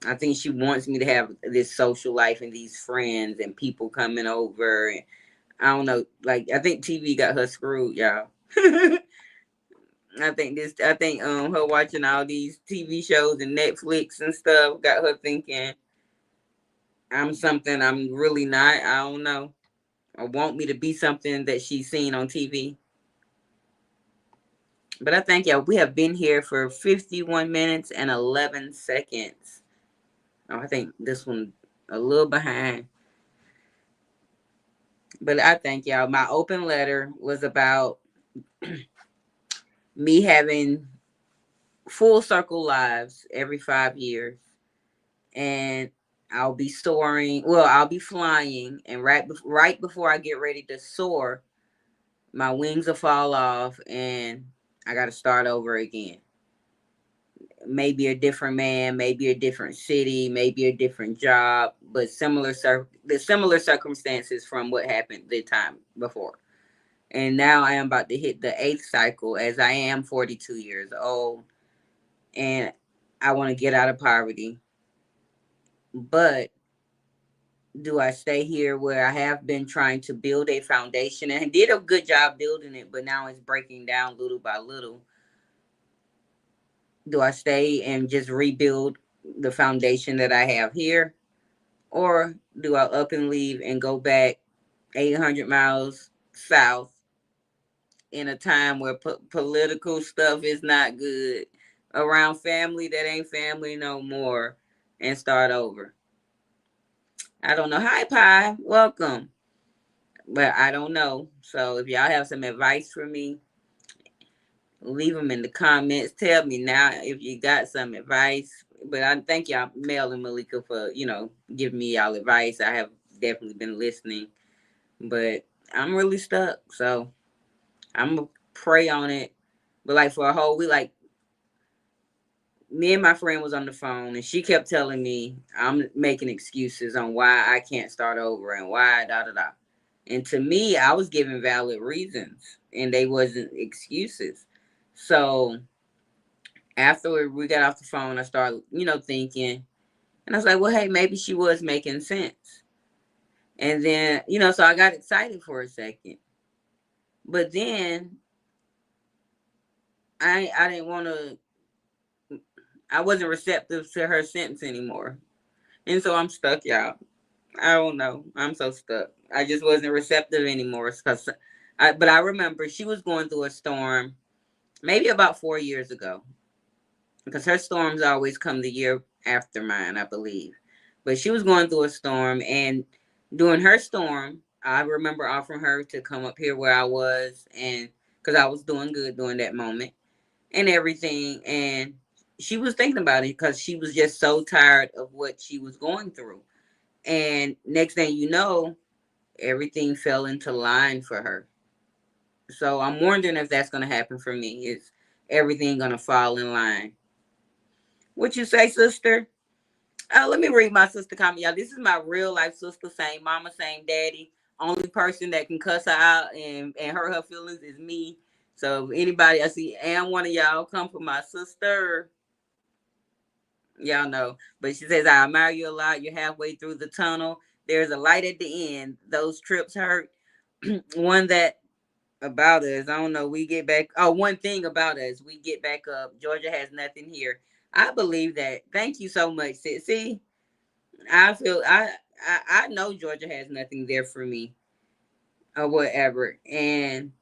I think she wants me to have this social life and these friends and people coming over. And I don't know. Like, I think TV got her screwed, y'all. I think her watching all these TV shows and Netflix and stuff got her thinking I'm something I'm really not. I don't know. Or want me to be something that she's seen on TV. But I think, yeah, we have been here for 51 minutes and 11 seconds. Oh, I think this one a little behind. But I think, y'all, my open letter was about me having full circle lives every 5 years. And I'll be soaring. Well, I'll be flying. And right before I get ready to soar, my wings will fall off and I got to start over again. Maybe a different man, maybe a different city, maybe a different job, but the similar circumstances from what happened the time before. And now I am about to hit the eighth cycle as I am 42 years old and I want to get out of poverty. But do I stay here where I have been trying to build a foundation and did a good job building it, but now it's breaking down little by little? Do I stay and just rebuild the foundation that I have here? Or do I up and leave and go back 800 miles south in a time where political stuff is not good, around family that ain't family no more, and start over? I don't know. Hi, Pie. Welcome. But I don't know. So if y'all have some advice for me, leave them in the comments. Tell me now if you got some advice. But I thank y'all, Mel and Malika, for giving me y'all advice. I have definitely been listening, but I'm really stuck. So I'm gonna pray on it. But like for a whole week, like me and my friend was on the phone, and she kept telling me I'm making excuses on why I can't start over and why da da da. And to me, I was giving valid reasons, and they wasn't excuses. So after we got off the phone, I started, thinking, and I was like, well, hey, maybe she was making sense. And then, so I got excited for a second, but then I didn't want to. I wasn't receptive to her sentence anymore, and so I'm stuck, y'all. I don't know. I'm so stuck. I just wasn't receptive anymore. But I remember she was going through a storm, maybe about 4 years ago, because her storms always come the year after mine, I believe. But she was going through a storm, and during her storm, I remember offering her to come up here where I was, and because I was doing good during that moment and everything, and she was thinking about it because she was just so tired of what she was going through. And next thing you know, everything fell into line for her. So I'm wondering if that's going to happen for me. Is everything going to fall in line? What you say, sister? Let me read my sister comment, y'all. This is my real life sister, same mama, same daddy. Only person that can cuss her out and hurt her feelings is me. So if anybody I see and one of y'all come for my sister, y'all know. But she says, I admire you a lot. You're halfway through the tunnel. There's a light at the end. Those trips hurt. One that about us, I don't know. We get back. Oh, one thing about us, we get back up. Georgia has nothing here. I believe that. Thank you so much, sis. See, I feel I know Georgia has nothing there for me or whatever, and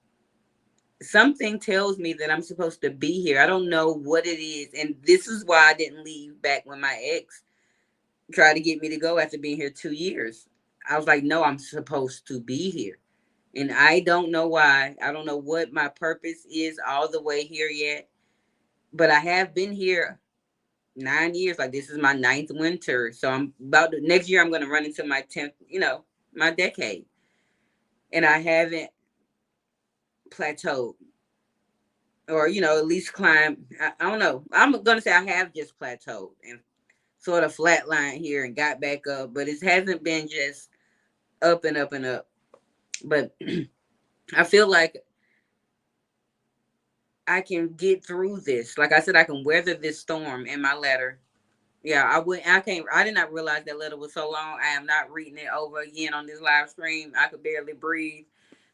something tells me that I'm supposed to be here. I don't know what it is, and this is why I didn't leave back when my ex tried to get me to go after being here 2 years. I was like, no, I'm supposed to be here. And I don't know why. I don't know what my purpose is all the way here yet. But I have been here 9 years. Like this is my ninth winter. So I'm about to, next year I'm gonna run into my 10th, my decade. And I haven't plateaued. Or, at least climbed. I don't know. I'm gonna say I have just plateaued and sort of flatlined here and got back up, but it hasn't been just up and up and up. But I feel like I can get through this. Like I said, I can weather this storm in my letter. Yeah, I did not realize that letter was so long. I am not reading it over again on this live stream. I could barely breathe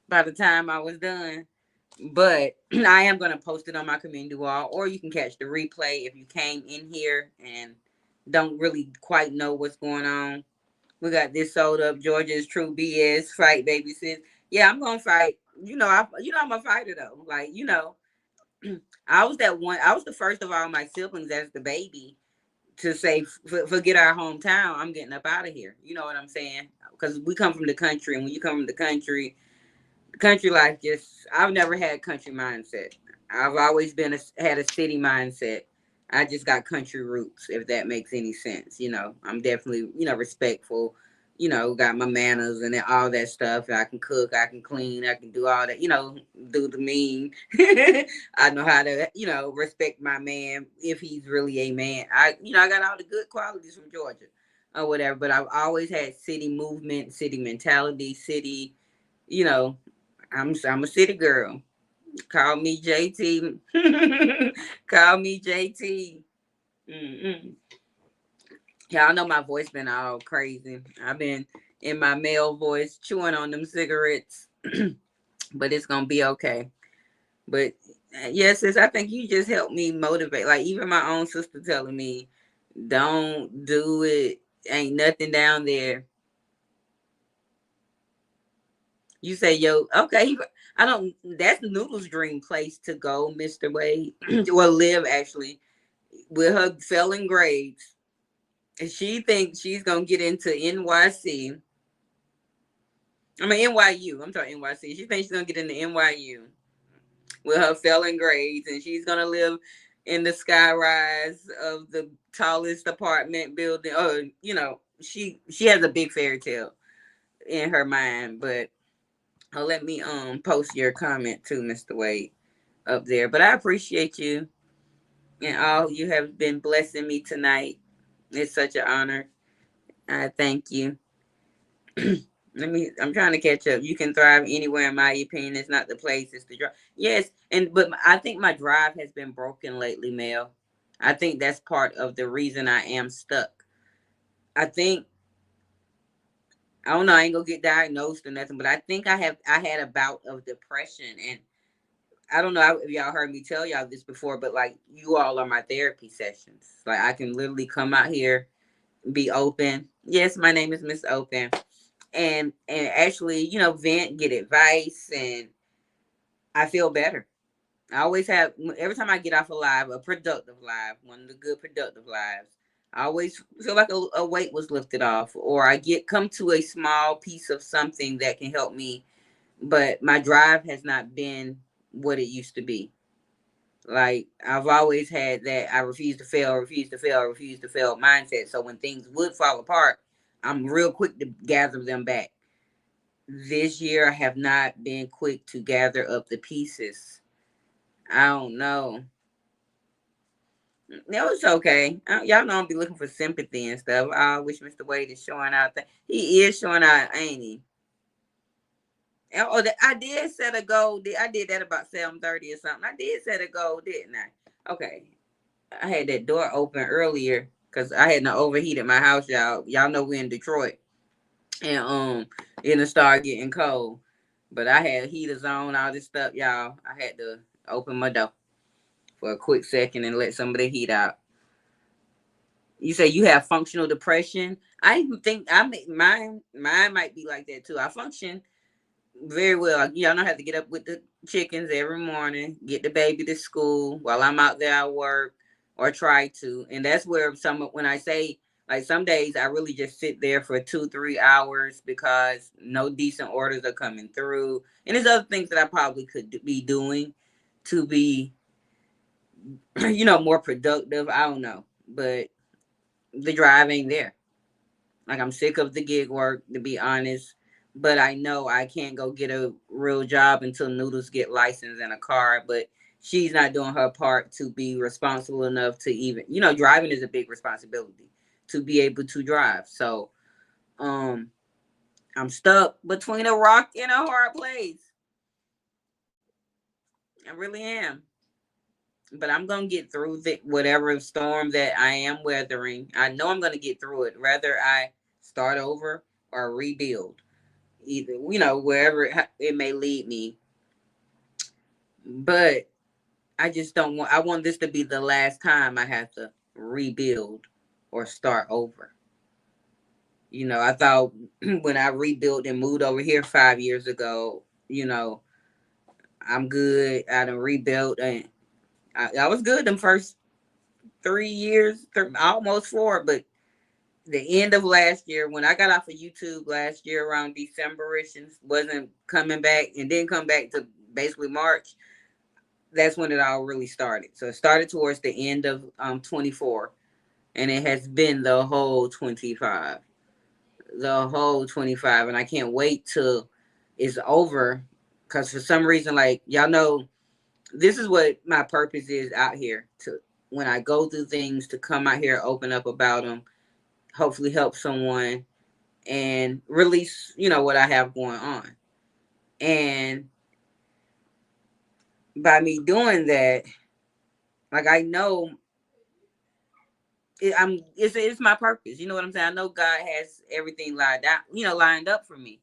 by the time I was done. But I am going to post it on my community wall, or you can catch the replay if you came in here and don't really quite know what's going on. We got this sold up. Georgia's true BS fight, baby sis. Yeah, I'm gonna fight. I'm a fighter though. Like I was that one. I was the first of all my siblings as the baby to say, forget our hometown. I'm getting up out of here. You know what I'm saying? Because we come from the country, and when you come from the country life I've never had country mindset. I've always had a city mindset. I just got country roots, if that makes any sense. I'm definitely, respectful, got my manners and all that stuff. I can cook, I can clean, I can do all that, do the mean. I know how to, respect my man if he's really a man. I got all the good qualities from Georgia or whatever, but I've always had city movement, city mentality, city, you know, I'm a city girl. Call me JT. Call me JT. Mm-mm. Y'all know my voice been all crazy. I've been in my male voice chewing on them cigarettes, but it's gonna be okay. But yes, sis, I think you just helped me motivate. Like even my own sister telling me, "Don't do it. Ain't nothing down there." You say, yo, okay. I don't. That's Noodle's dream place to go, Mr. Wade. Well, live actually with her failing grades, and she thinks she's gonna get into NYC. I mean NYU. I'm talking NYC. She thinks she's gonna get into NYU with her failing grades, and she's gonna live in the sky rise of the tallest apartment building. Oh, she has a big fairy tale in her mind, but let me post your comment too, Mr. Wade, up there. But I appreciate you and all you have been blessing me tonight. It's such an honor. I thank you. I'm trying to catch up. You can thrive anywhere, in my opinion. It's not the place, it's the drive. Yes, but I think my drive has been broken lately, Mel. I think that's part of the reason I am stuck. I think I don't know. I ain't gonna get diagnosed or nothing, but I think I had a bout of depression, and I don't know if y'all heard me tell y'all this before, but like you all are my therapy sessions. Like I can literally come out here, be open. Yes, my name is Miss Open, and actually, vent, get advice, and I feel better. I always have every time I get off a live, a productive live, one of the good productive lives. I always feel like a weight was lifted off, or I come to a small piece of something that can help me. But my drive has not been what it used to be. Like I've always had that I refuse to fail mindset. So when things would fall apart, I'm real quick to gather them back. This year I have not been quick to gather up the pieces. I don't know. No, it's okay. Y'all know I'll be looking for sympathy and stuff. I wish Mr. Wade is showing out that he is showing out, ain't he? Oh, I did set a goal. I did that about 7:30 or something. I did set a goal, didn't I? Okay. I had that door open earlier because I hadn't overheated my house, y'all. Y'all know we're in Detroit. And it'll start getting cold. But I had heaters on, all this stuff, y'all. I had to open my door for a quick second and let some of the heat out. You say you have functional depression. I think mine might be like that too. I function very well. Y'all know I have to get up with the chickens every morning, get the baby to school while I'm out there at work, or try to. And that's where when I say, like, some days I really just sit there for 2-3 hours because no decent orders are coming through. And there's other things that I probably could be doing to be, more productive. I don't know. But the drive ain't there. Like, I'm sick of the gig work, to be honest. But I know I can't go get a real job until Noodles get licensed in a car. But she's not doing her part to be responsible enough to even, driving is a big responsibility to be able to drive. So, I'm stuck between a rock and a hard place. I really am. But I'm gonna get through whatever storm that I am weathering. I know I'm gonna get through it. Whether I start over or rebuild, either wherever it may lead me. But I just don't want. I want this to be the last time I have to rebuild or start over. I thought when I rebuilt and moved over here 5 years ago, I'm good. I done rebuilt and I was good them first 3 years, almost 4. But the end of last year, when I got off of YouTube last year around December-ish and wasn't coming back and didn't come back to basically March, that's when it all really started. So it started towards the end of 24, and it has been the whole 25. The whole 25, and I can't wait till it's over, because for some reason, like, y'all know, this is what my purpose is out here, to when I go through things, to come out here, open up about them, hopefully help someone, and release, what I have going on. And by me doing that, like, I know it's my purpose. You know what I'm saying? I know God has everything lined up for me.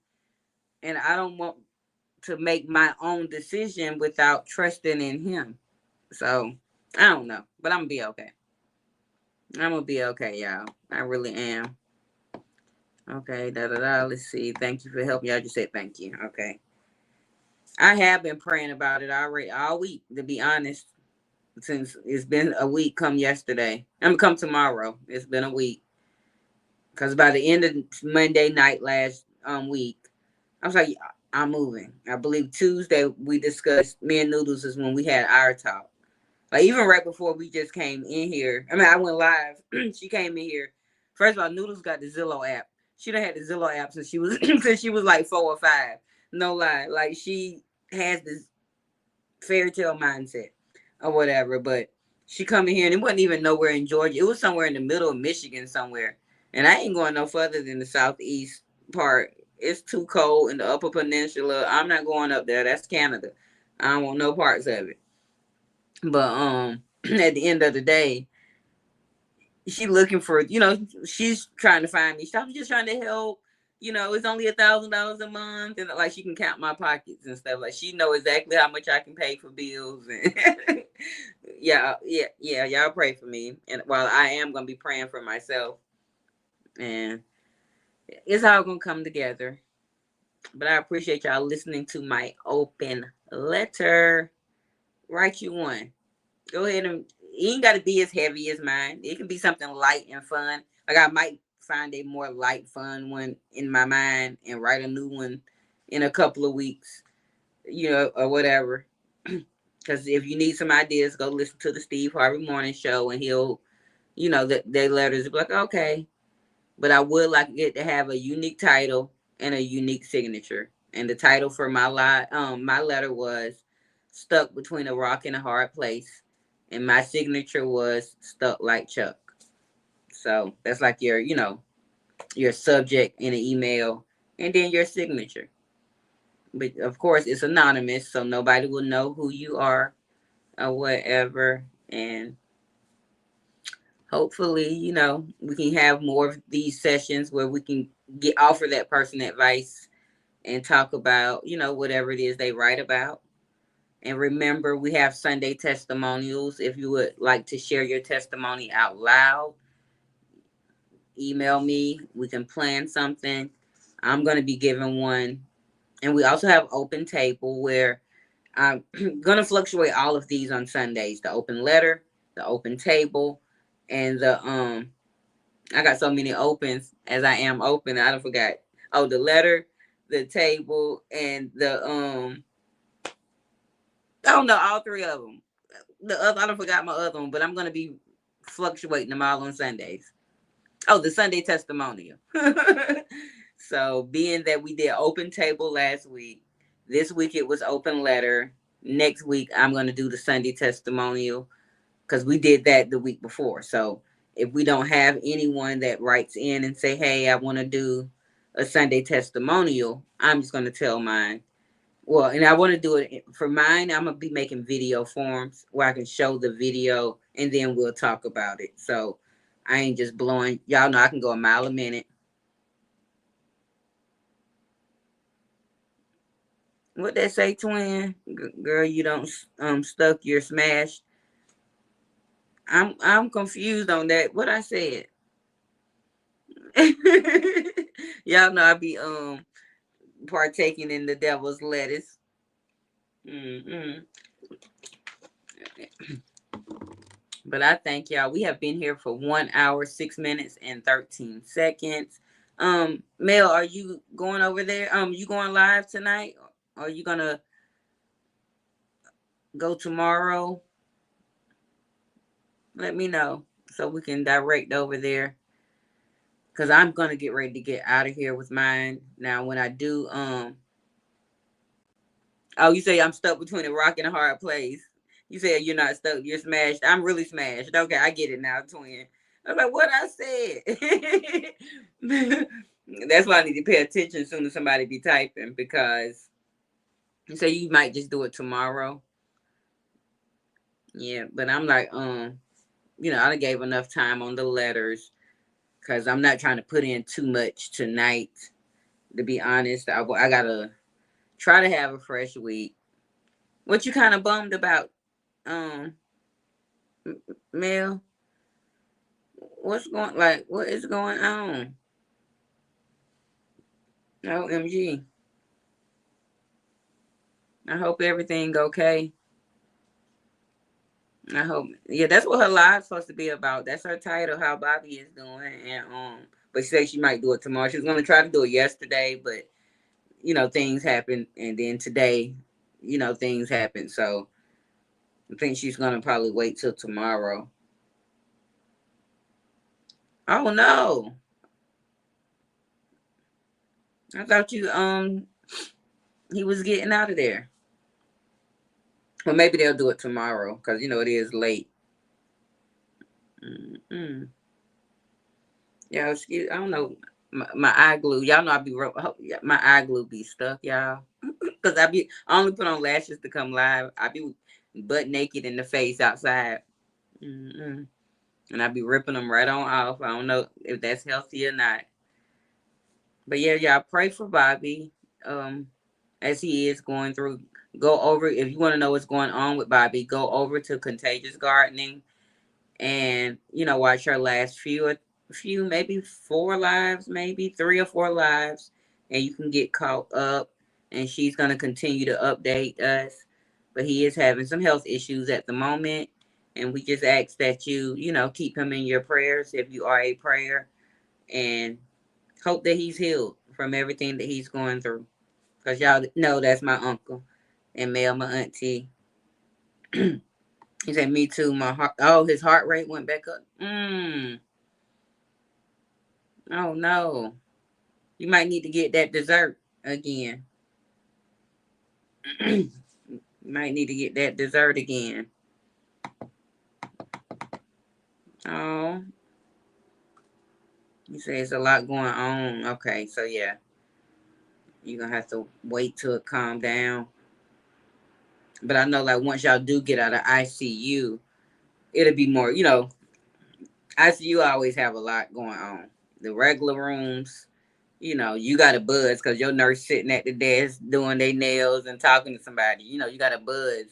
And I don't want to make my own decision without trusting in him. So I don't know. But I'm gonna be okay. I'm gonna be okay, y'all. I really am. Okay, Let's see. Thank you for helping. Y'all just said thank you. Okay. I have been praying about it already all week, to be honest. Since it's been a week, come yesterday. I'm gonna come tomorrow. It's been a week. Because by the end of Monday night last week, I was like, I'm moving. I believe Tuesday we discussed, me and Noodles is when we had our talk. Like, even right before we just came in here. I mean, I went live. She came in here. First of all, Noodles got the Zillow app. She done had the Zillow app since she was since she was like 4 or 5. No lie. Like, she has this fairy tale mindset or whatever. But she come in here, and it wasn't even nowhere in Georgia. It was somewhere in the middle of Michigan somewhere. And I ain't going no further than the southeast part. It's too cold in the upper peninsula. I'm not going up there. That's Canada. I don't want no parts of it. But at the end of the day, she looking for, she's trying to find me. I'm just trying to help. It's only $1,000 a month, and like, she can count my pockets and stuff. Like, she know exactly how much I can pay for bills. And yeah, y'all pray for me. And while I am gonna be praying for myself, and it's all gonna come together. But I appreciate y'all listening to my open letter. Write you one. Go ahead, and it ain't got to be as heavy as mine. It can be something light and fun. Like, I might find a more light, fun one in my mind and write a new one in a couple of weeks, or whatever. Because if you need some ideas, go listen to the Steve Harvey Morning Show, and he'll, their letters be like, okay. But I would like it to have a unique title and a unique signature. And the title for my letter was "Stuck Between a Rock and a Hard Place," and my signature was "Stuck Like Chuck." So that's like your subject in an email, and then your signature. But of course, it's anonymous, so nobody will know who you are or whatever. And hopefully, we can have more of these sessions where we can offer that person advice and talk about, whatever it is they write about. And remember, we have Sunday testimonials. If you would like to share your testimony out loud, email me. We can plan something. I'm going to be giving one. And we also have open table where I'm going to fluctuate all of these on Sundays. The open letter, the open table, and I got so many opens as I am open. I don't forgot. Oh, the letter, the table, and I don't know, all three of them. The other, I don't forgot my other one, but I'm going to be fluctuating them all on Sundays. Oh, the Sunday testimonial. So being that we did open table last week, this week it was open letter. Next week I'm going to do the Sunday testimonial because we did that the week before. So if we don't have anyone that writes in and say, hey, I want to do a Sunday testimonial, I'm just going to tell mine. Well, and I want to do it for mine. I'm going to be making video forms where I can show the video and then we'll talk about it. So I ain't just blowing. Y'all know I can go a mile a minute. What they say, twin? Girl, you don't stuck, you're smashed. I'm confused on that. What I said. Y'all know I be partaking in the devil's lettuce. Mm-hmm. But I thank y'all. We have been here for 1 hour, 6 minutes, and 13 seconds. Mel, are you going over there? You going live tonight? Or are you gonna go tomorrow? Let me know so we can direct over there. Cause I'm gonna get ready to get out of here with mine. Now when I do oh, you say I'm stuck between a rock and a hard place. You said you're not stuck, you're smashed. I'm really smashed. Okay, I get it now, twin. I'm like, what I said. That's why I need to pay attention as soon as somebody be typing, because you say you might just do it tomorrow. Yeah, but I'm like, you know, I gave enough time on the letters because I'm not trying to put in too much tonight. To be honest, I gotta try to have a fresh week. What you kind of bummed about, Mel? What is going on? OMG. I hope everything okay. I hope, yeah, that's what her live's supposed to be about. That's her title, how Bobby is doing. And but she said she might do it tomorrow. She was gonna try to do it yesterday, but you know, things happen, and then today, you know, things happen. So I think she's gonna probably wait till tomorrow. Oh no. I thought you he was getting out of there. Well, maybe they'll do it tomorrow because you know it is late. Mm-mm. Yeah, excuse. I don't know. My eye glue. Y'all know I be my eye glue be stuck, y'all. Cause I only put on lashes to come live. I be butt naked in the face outside. Mm-mm. And I be ripping them right on off. I don't know if that's healthy or not. But yeah, y'all pray for Bobby. As he is going through. Go over if you want to know what's going on with Bobby. Go over to Contagious Gardening, and you know watch her last few maybe 4 lives, maybe 3 or 4 lives, and you can get caught up. And she's gonna continue to update us. But he is having some health issues at the moment, and we just ask that you know keep him in your prayers if you are a prayer, and hope that he's healed from everything that he's going through. Cause y'all know that's my uncle, and Mel, my auntie. He said, "Me too." My heart. Oh, his heart rate went back up. Oh no. You might need to get that dessert again. You might need to get that dessert again. Oh, you say it's a lot going on. Okay, so yeah, you're gonna have to wait till it calm down. But I know, like, once y'all do get out of ICU, it'll be more. You know, ICU always have a lot going on. The regular rooms, you know, you got a buzz because your nurse sitting at the desk doing their nails and talking to somebody. You know, you got a buzz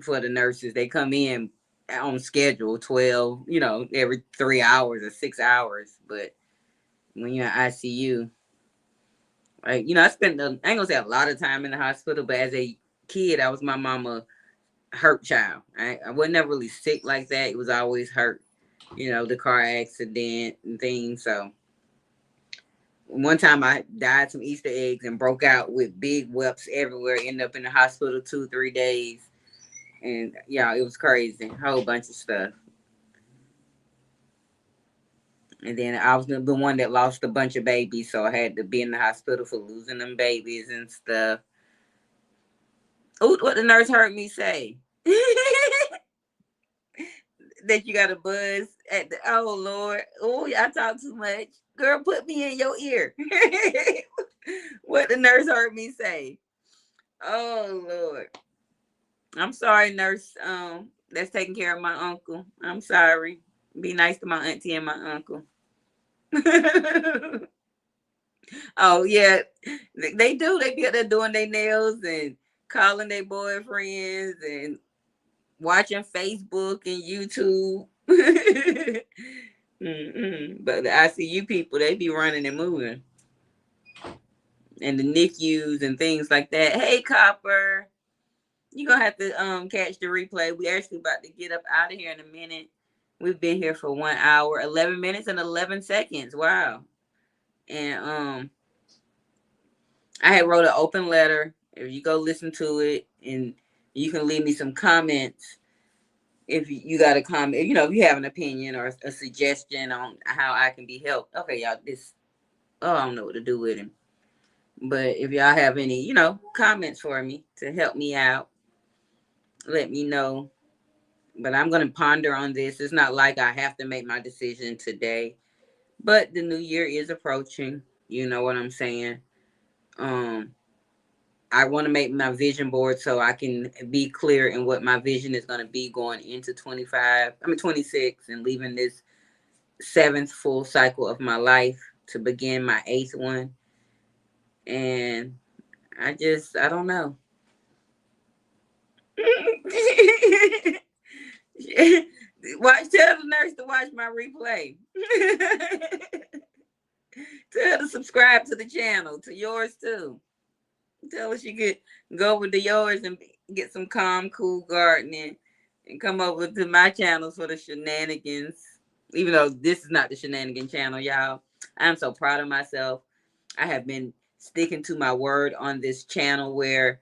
for the nurses. They come in on schedule, 12, every 3 hours or 6 hours. But when you're in ICU, like, I spent, I ain't gonna say a lot of time in the hospital, but as a kid, I was my mama hurt child. I was never really sick like that. It was always hurt, the car accident and things. So one time I died some Easter eggs and broke out with big whelps everywhere, ended up in the hospital 2-3 days. And yeah, it was crazy. A whole bunch of stuff. And then I was the one that lost a bunch of babies, so I had to be in the hospital for losing them babies and stuff. Oh, what the nurse heard me say. That you got a buzz at the, oh Lord. Oh, I talk too much. Girl, put me in your ear. What the nurse heard me say. Oh Lord. I'm sorry, nurse. That's taking care of my uncle. I'm sorry. Be nice to my auntie and my uncle. Oh yeah, they do. They be out there doing their nails and calling their boyfriends and watching Facebook and YouTube. But the ICU people, they be running and moving, and the NICUs and things like that. Hey, Copper, you gonna have to catch the replay. We actually about to get up out of here in a minute. We've been here for 1 hour, 11 minutes, and 11 seconds. Wow. And I had wrote an open letter. If you go listen to it, and you can leave me some comments if you got a comment, if you have an opinion or a suggestion on how I can be helped. Okay, y'all, I don't know what to do with him. But if y'all have any, comments for me to help me out, let me know. But I'm going to ponder on this. It's not like I have to make my decision today, but the new year is approaching. You know what I'm saying? I want to make my vision board so I can be clear in what my vision is going to be going into 26, and leaving this 7th full cycle of my life to begin my 8th one. And I don't know. Tell the nurse to watch my replay. Tell her to subscribe to the channel, to yours too. Tell her she could go over to yours and get some calm, cool gardening, and come over to my channel for the shenanigans. Even though this is not the shenanigan channel, y'all. I'm so proud of myself. I have been sticking to my word on this channel where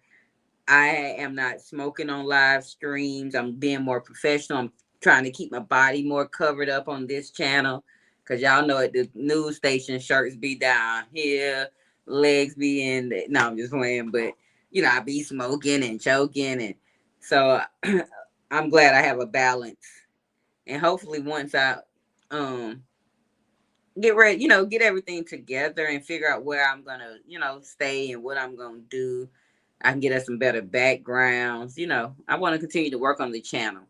I am not smoking on live streams. I'm being more professional. I'm trying to keep my body more covered up on this channel. Because y'all know at the news station, shirts be down here, legs be in. No, I'm just playing. But, I be smoking and choking. And so I'm glad I have a balance. And hopefully once I get ready, get everything together and figure out where I'm going to, stay and what I'm going to do, I can get us some better backgrounds. I want to continue to work on the channel.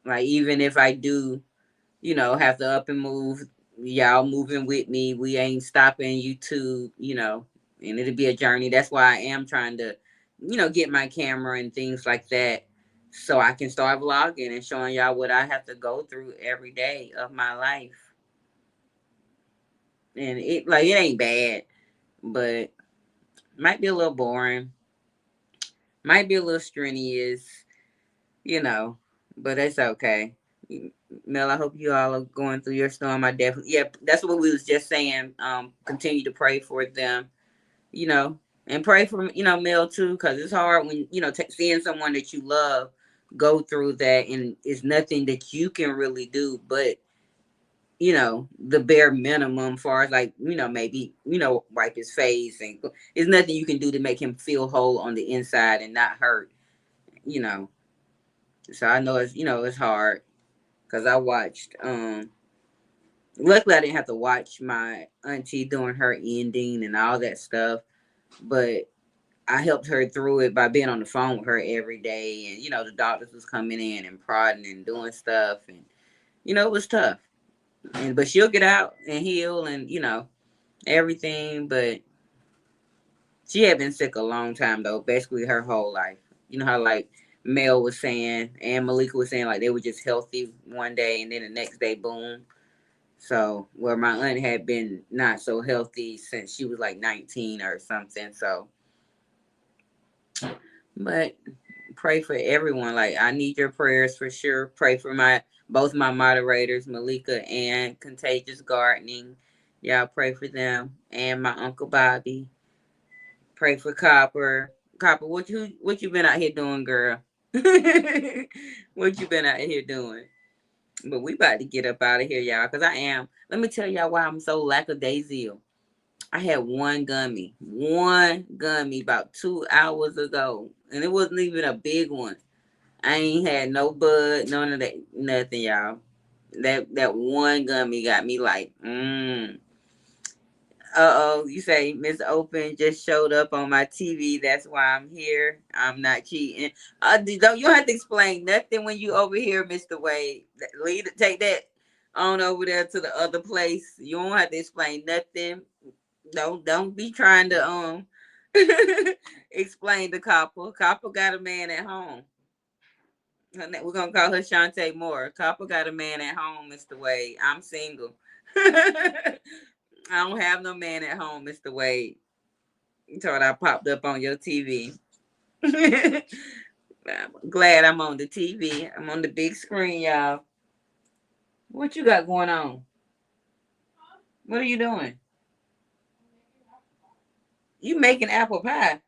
Like, even if I do, have to up and move, y'all moving with me. We ain't stopping YouTube, and it'll be a journey. That's why I am trying to, get my camera and things like that so I can start vlogging and showing y'all what I have to go through every day of my life. And it ain't bad, but might be a little boring. Might be a little strenuous, but it's okay. Mel, I hope you all are going through your storm. I definitely, yeah, that's what we was just saying. Continue to pray for them, and pray for, Mel too, because it's hard when, seeing someone that you love go through that, and it's nothing that you can really do, but, the bare minimum far as like, maybe, wipe his face, and it's nothing you can do to make him feel whole on the inside and not hurt, So I know it's hard. Because I watched, luckily I didn't have to watch my auntie doing her ending and all that stuff. But I helped her through it by being on the phone with her every day. And, the doctors was coming in and prodding and doing stuff. And, it was tough. But she'll get out and heal and, everything. But she had been sick a long time, though, basically her whole life. You know how, like, Mel was saying and Malika was saying, like they were just healthy one day and then the next day, boom. So, where my aunt had been not so healthy since she was like 19 or something. So, but pray for everyone. Like, I need your prayers for sure. Pray for both my moderators, Malika and Contagious Gardening. Y'all pray for them and my Uncle Bobby. Pray for Copper. Copper, what you been out here doing, girl? What you been out here doing? But we about to get up out of here, y'all, because I am. Let me tell y'all why I'm so lackadaisical. I had one gummy about 2 hours ago, and it wasn't even a big one. I ain't had no bud, none of that, nothing, y'all. That one gummy got me like, you say Miss Open just showed up on my TV. That's why I'm here. I'm not cheating. You don't have to explain nothing when you over here, Mr. Wade. Take that on over there to the other place. You don't have to explain nothing. Don't be trying to explain to Copper. Copper got a man at home. We're gonna call her Shantae Moore. Copper got a man at home, Mr. Wade. I'm single. I don't have no man at home, Mr. Wade. You thought I popped up on your TV. I'm glad I'm on the TV. I'm on the big screen, y'all. What you got going on? What are you doing? You making apple pie?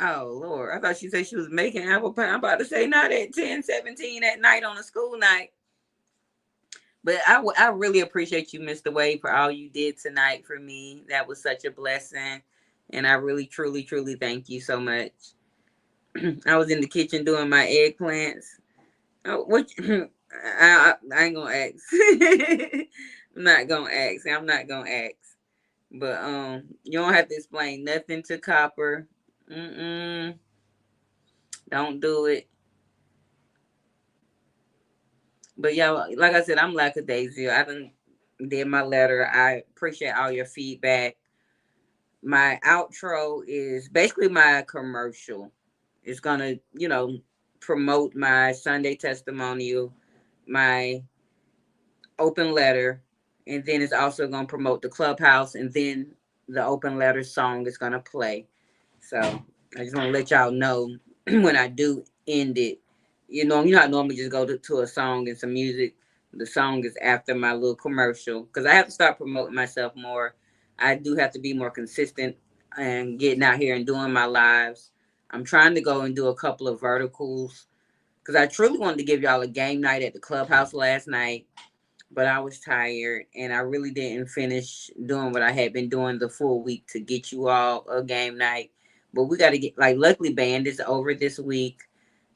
Oh, Lord. I thought she said she was making apple pie. I'm about to say not at 10:17 at night on a school night. But I really appreciate you, Mr. Wade, for all you did tonight for me. That was such a blessing. And I really, truly, truly thank you so much. I was in the kitchen doing my eggplants. Oh, what? I ain't gonna ask. I'm not gonna ask. I'm not gonna ask. But you don't have to explain nothing to Copper. Don't do it. But y'all, like I said, I'm lackadaisical. I did my letter. I appreciate all your feedback. My outro is basically my commercial. It's gonna, promote my Sunday testimonial, my open letter, and then it's also gonna promote the clubhouse, and then the open letter song is gonna play. So I just want to let y'all know when I do end it. I normally just go to a song and some music. The song is after my little commercial because I have to start promoting myself more. I do have to be more consistent and getting out here and doing my lives. I'm trying to go and do a couple of verticals because I truly wanted to give y'all a game night at the clubhouse last night, but I was tired and I really didn't finish doing what I had been doing the full week to get you all a game night. But we got to get, like, luckily band is over this week.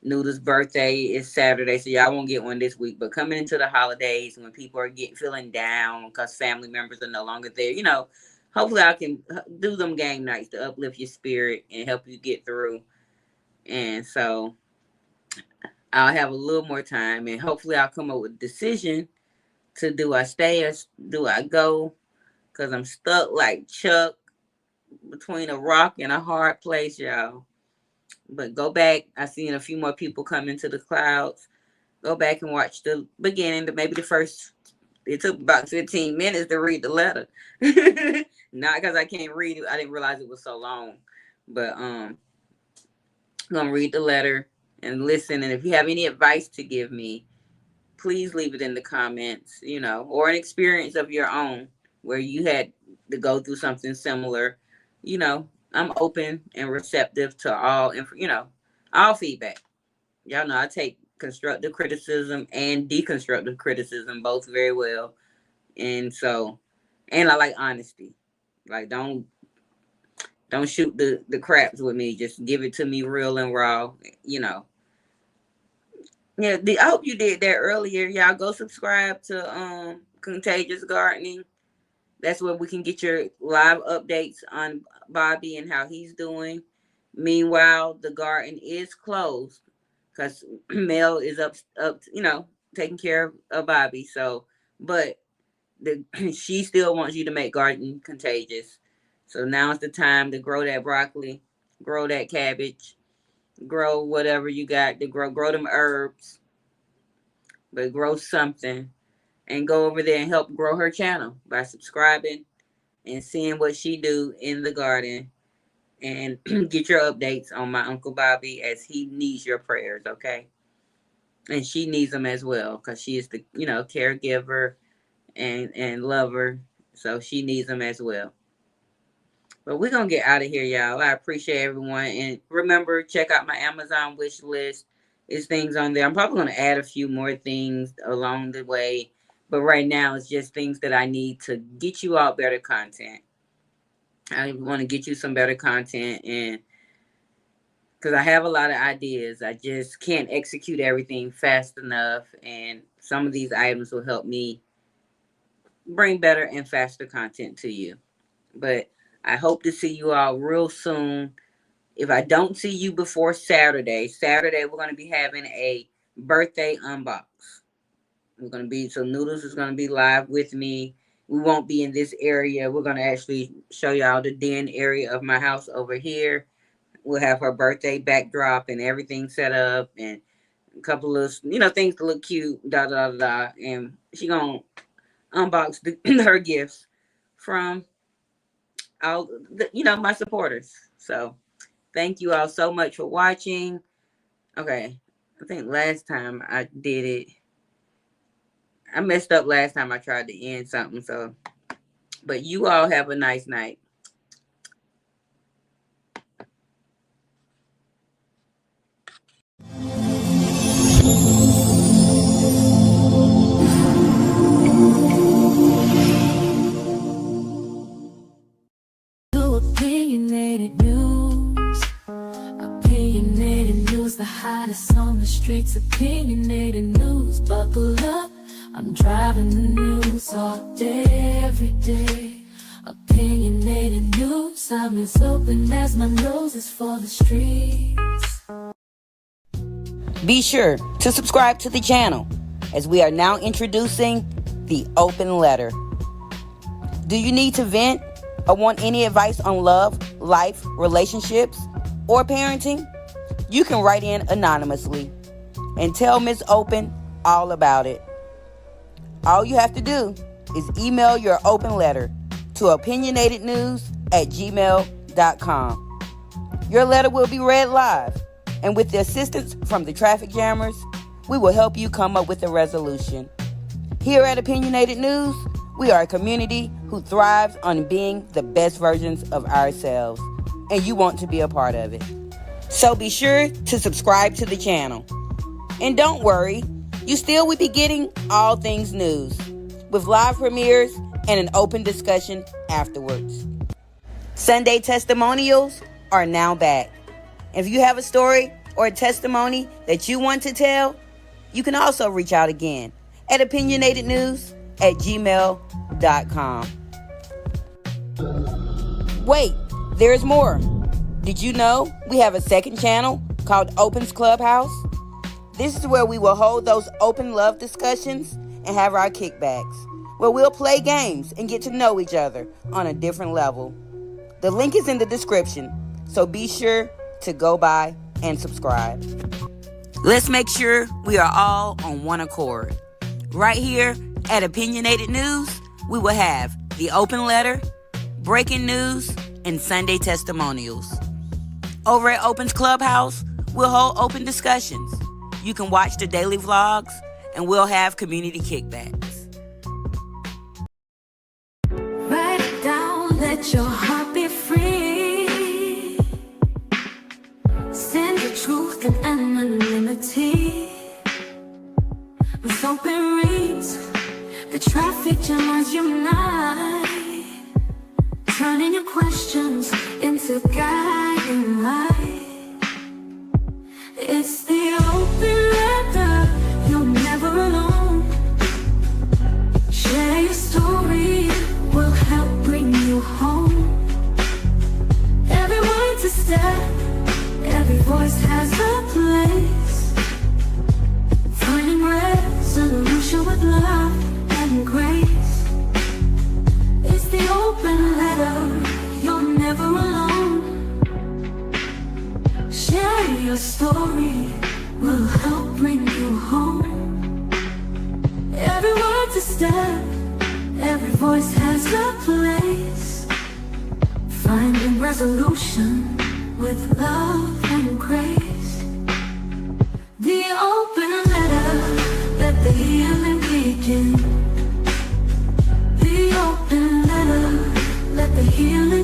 Noodle's birthday is Saturday, so y'all won't get one this week. But coming into the holidays, when people are feeling down because family members are no longer there, hopefully I can do them game nights to uplift your spirit and help you get through. And so I'll have a little more time, and hopefully I'll come up with a decision to do I stay or do I go? Because I'm stuck like Chuck between a rock and a hard place, y'all. But go back. I seen a few more people come into the clouds. Go back and watch the beginning, maybe the first. It took about 15 minutes to read the letter. Not because I can't read it. I didn't realize it was so long. But I'm gonna read the letter and listen. And if you have any advice to give me, please leave it in the comments, or an experience of your own where you had to go through something similar. I'm open and receptive to all feedback. Y'all know I take constructive criticism and deconstructive criticism both very well. And so, and I like honesty. Like, don't shoot the craps with me. Just give it to me real and raw, you know. Yeah, I hope you did that earlier. Y'all go subscribe to Contagious Gardening. That's where we can get your live updates on Bobby and how he's doing. Meanwhile, the garden is closed because Mel is up, taking care of Bobby. So, but she still wants you to make garden contagious. So now is the time to grow that broccoli, grow that cabbage, grow whatever you got to grow them herbs, but grow something, and go over there and help grow her channel by subscribing and seeing what she do in the garden, and get your updates on my Uncle Bobby, as he needs your prayers, okay? And she needs them as well, because she is the caregiver and lover, so she needs them as well. But we're gonna get out of here, y'all. I appreciate everyone, and remember, check out my Amazon wish list. There's things on there. I'm probably gonna add a few more things along the way, but right now it's just things that I need to get you all better content. I want to get you some better content, and because I have a lot of ideas, I just can't execute everything fast enough, and some of these items will help me bring better and faster content to you. But I hope to see you all real soon. If I don't see you before Saturday, we're going to be having a birthday unbox. So Noodles is going to be live with me. We won't be in this area. We're going to actually show y'all the den area of my house over here. We'll have her birthday backdrop and everything set up, and a couple of, things to look cute, and she going to unbox her gifts from all my supporters. So thank you all so much for watching. Okay, I think last time I did it, I messed up last time I tried to end something. So, but you all have a nice night. Opinionated news. Opinionated news, the hottest on the streets. Opinionated news, buckle up. I'm driving the news all day, every day. Opinionated news, I'm as open as my nose is for the streets. Be sure to subscribe to the channel, as we are now introducing the open letter. Do you need to vent or want any advice on love, life, relationships, or parenting? You can write in anonymously and tell Ms. Open all about it. All you have to do is email your open letter to opinionatednews@gmail.com. Your letter will be read live, and with the assistance from the traffic jammers, we will help you come up with a resolution. Here at Opinionated News, we are a community who thrives on being the best versions of ourselves, and you want to be a part of it. So be sure to subscribe to the channel. And don't worry, you still will be getting all things news, with live premieres and an open discussion afterwards. Sunday testimonials are now back. If you have a story or a testimony that you want to tell, you can also reach out again at opinionatednews@gmail.com. Wait, there's more. Did you know we have a second channel called Open's Clubhouse? This is where we will hold those open love discussions and have our kickbacks, where we'll play games and get to know each other on a different level. The link is in the description, so be sure to go by and subscribe. Let's make sure we are all on one accord. Right here at Opinionated News, we will have the open letter, breaking news, and Sunday testimonials. Over at Open's Clubhouse, we'll hold open discussions. You can watch the daily vlogs, and we'll have community kickbacks. Write it down, let your heart be free. Send the truth and anonymity. With open reads, the traffic jammers unite, turning your questions into guiding light. It's the open letter, you're never alone. Share your story, we'll help bring you home. Every word's a step, every voice has a place. Finding resolution with love and grace. It's the open letter, you're never alone. Share your story. Every voice has a place, finding resolution with love and grace. The open letter, let the healing begin. The open letter, let the healing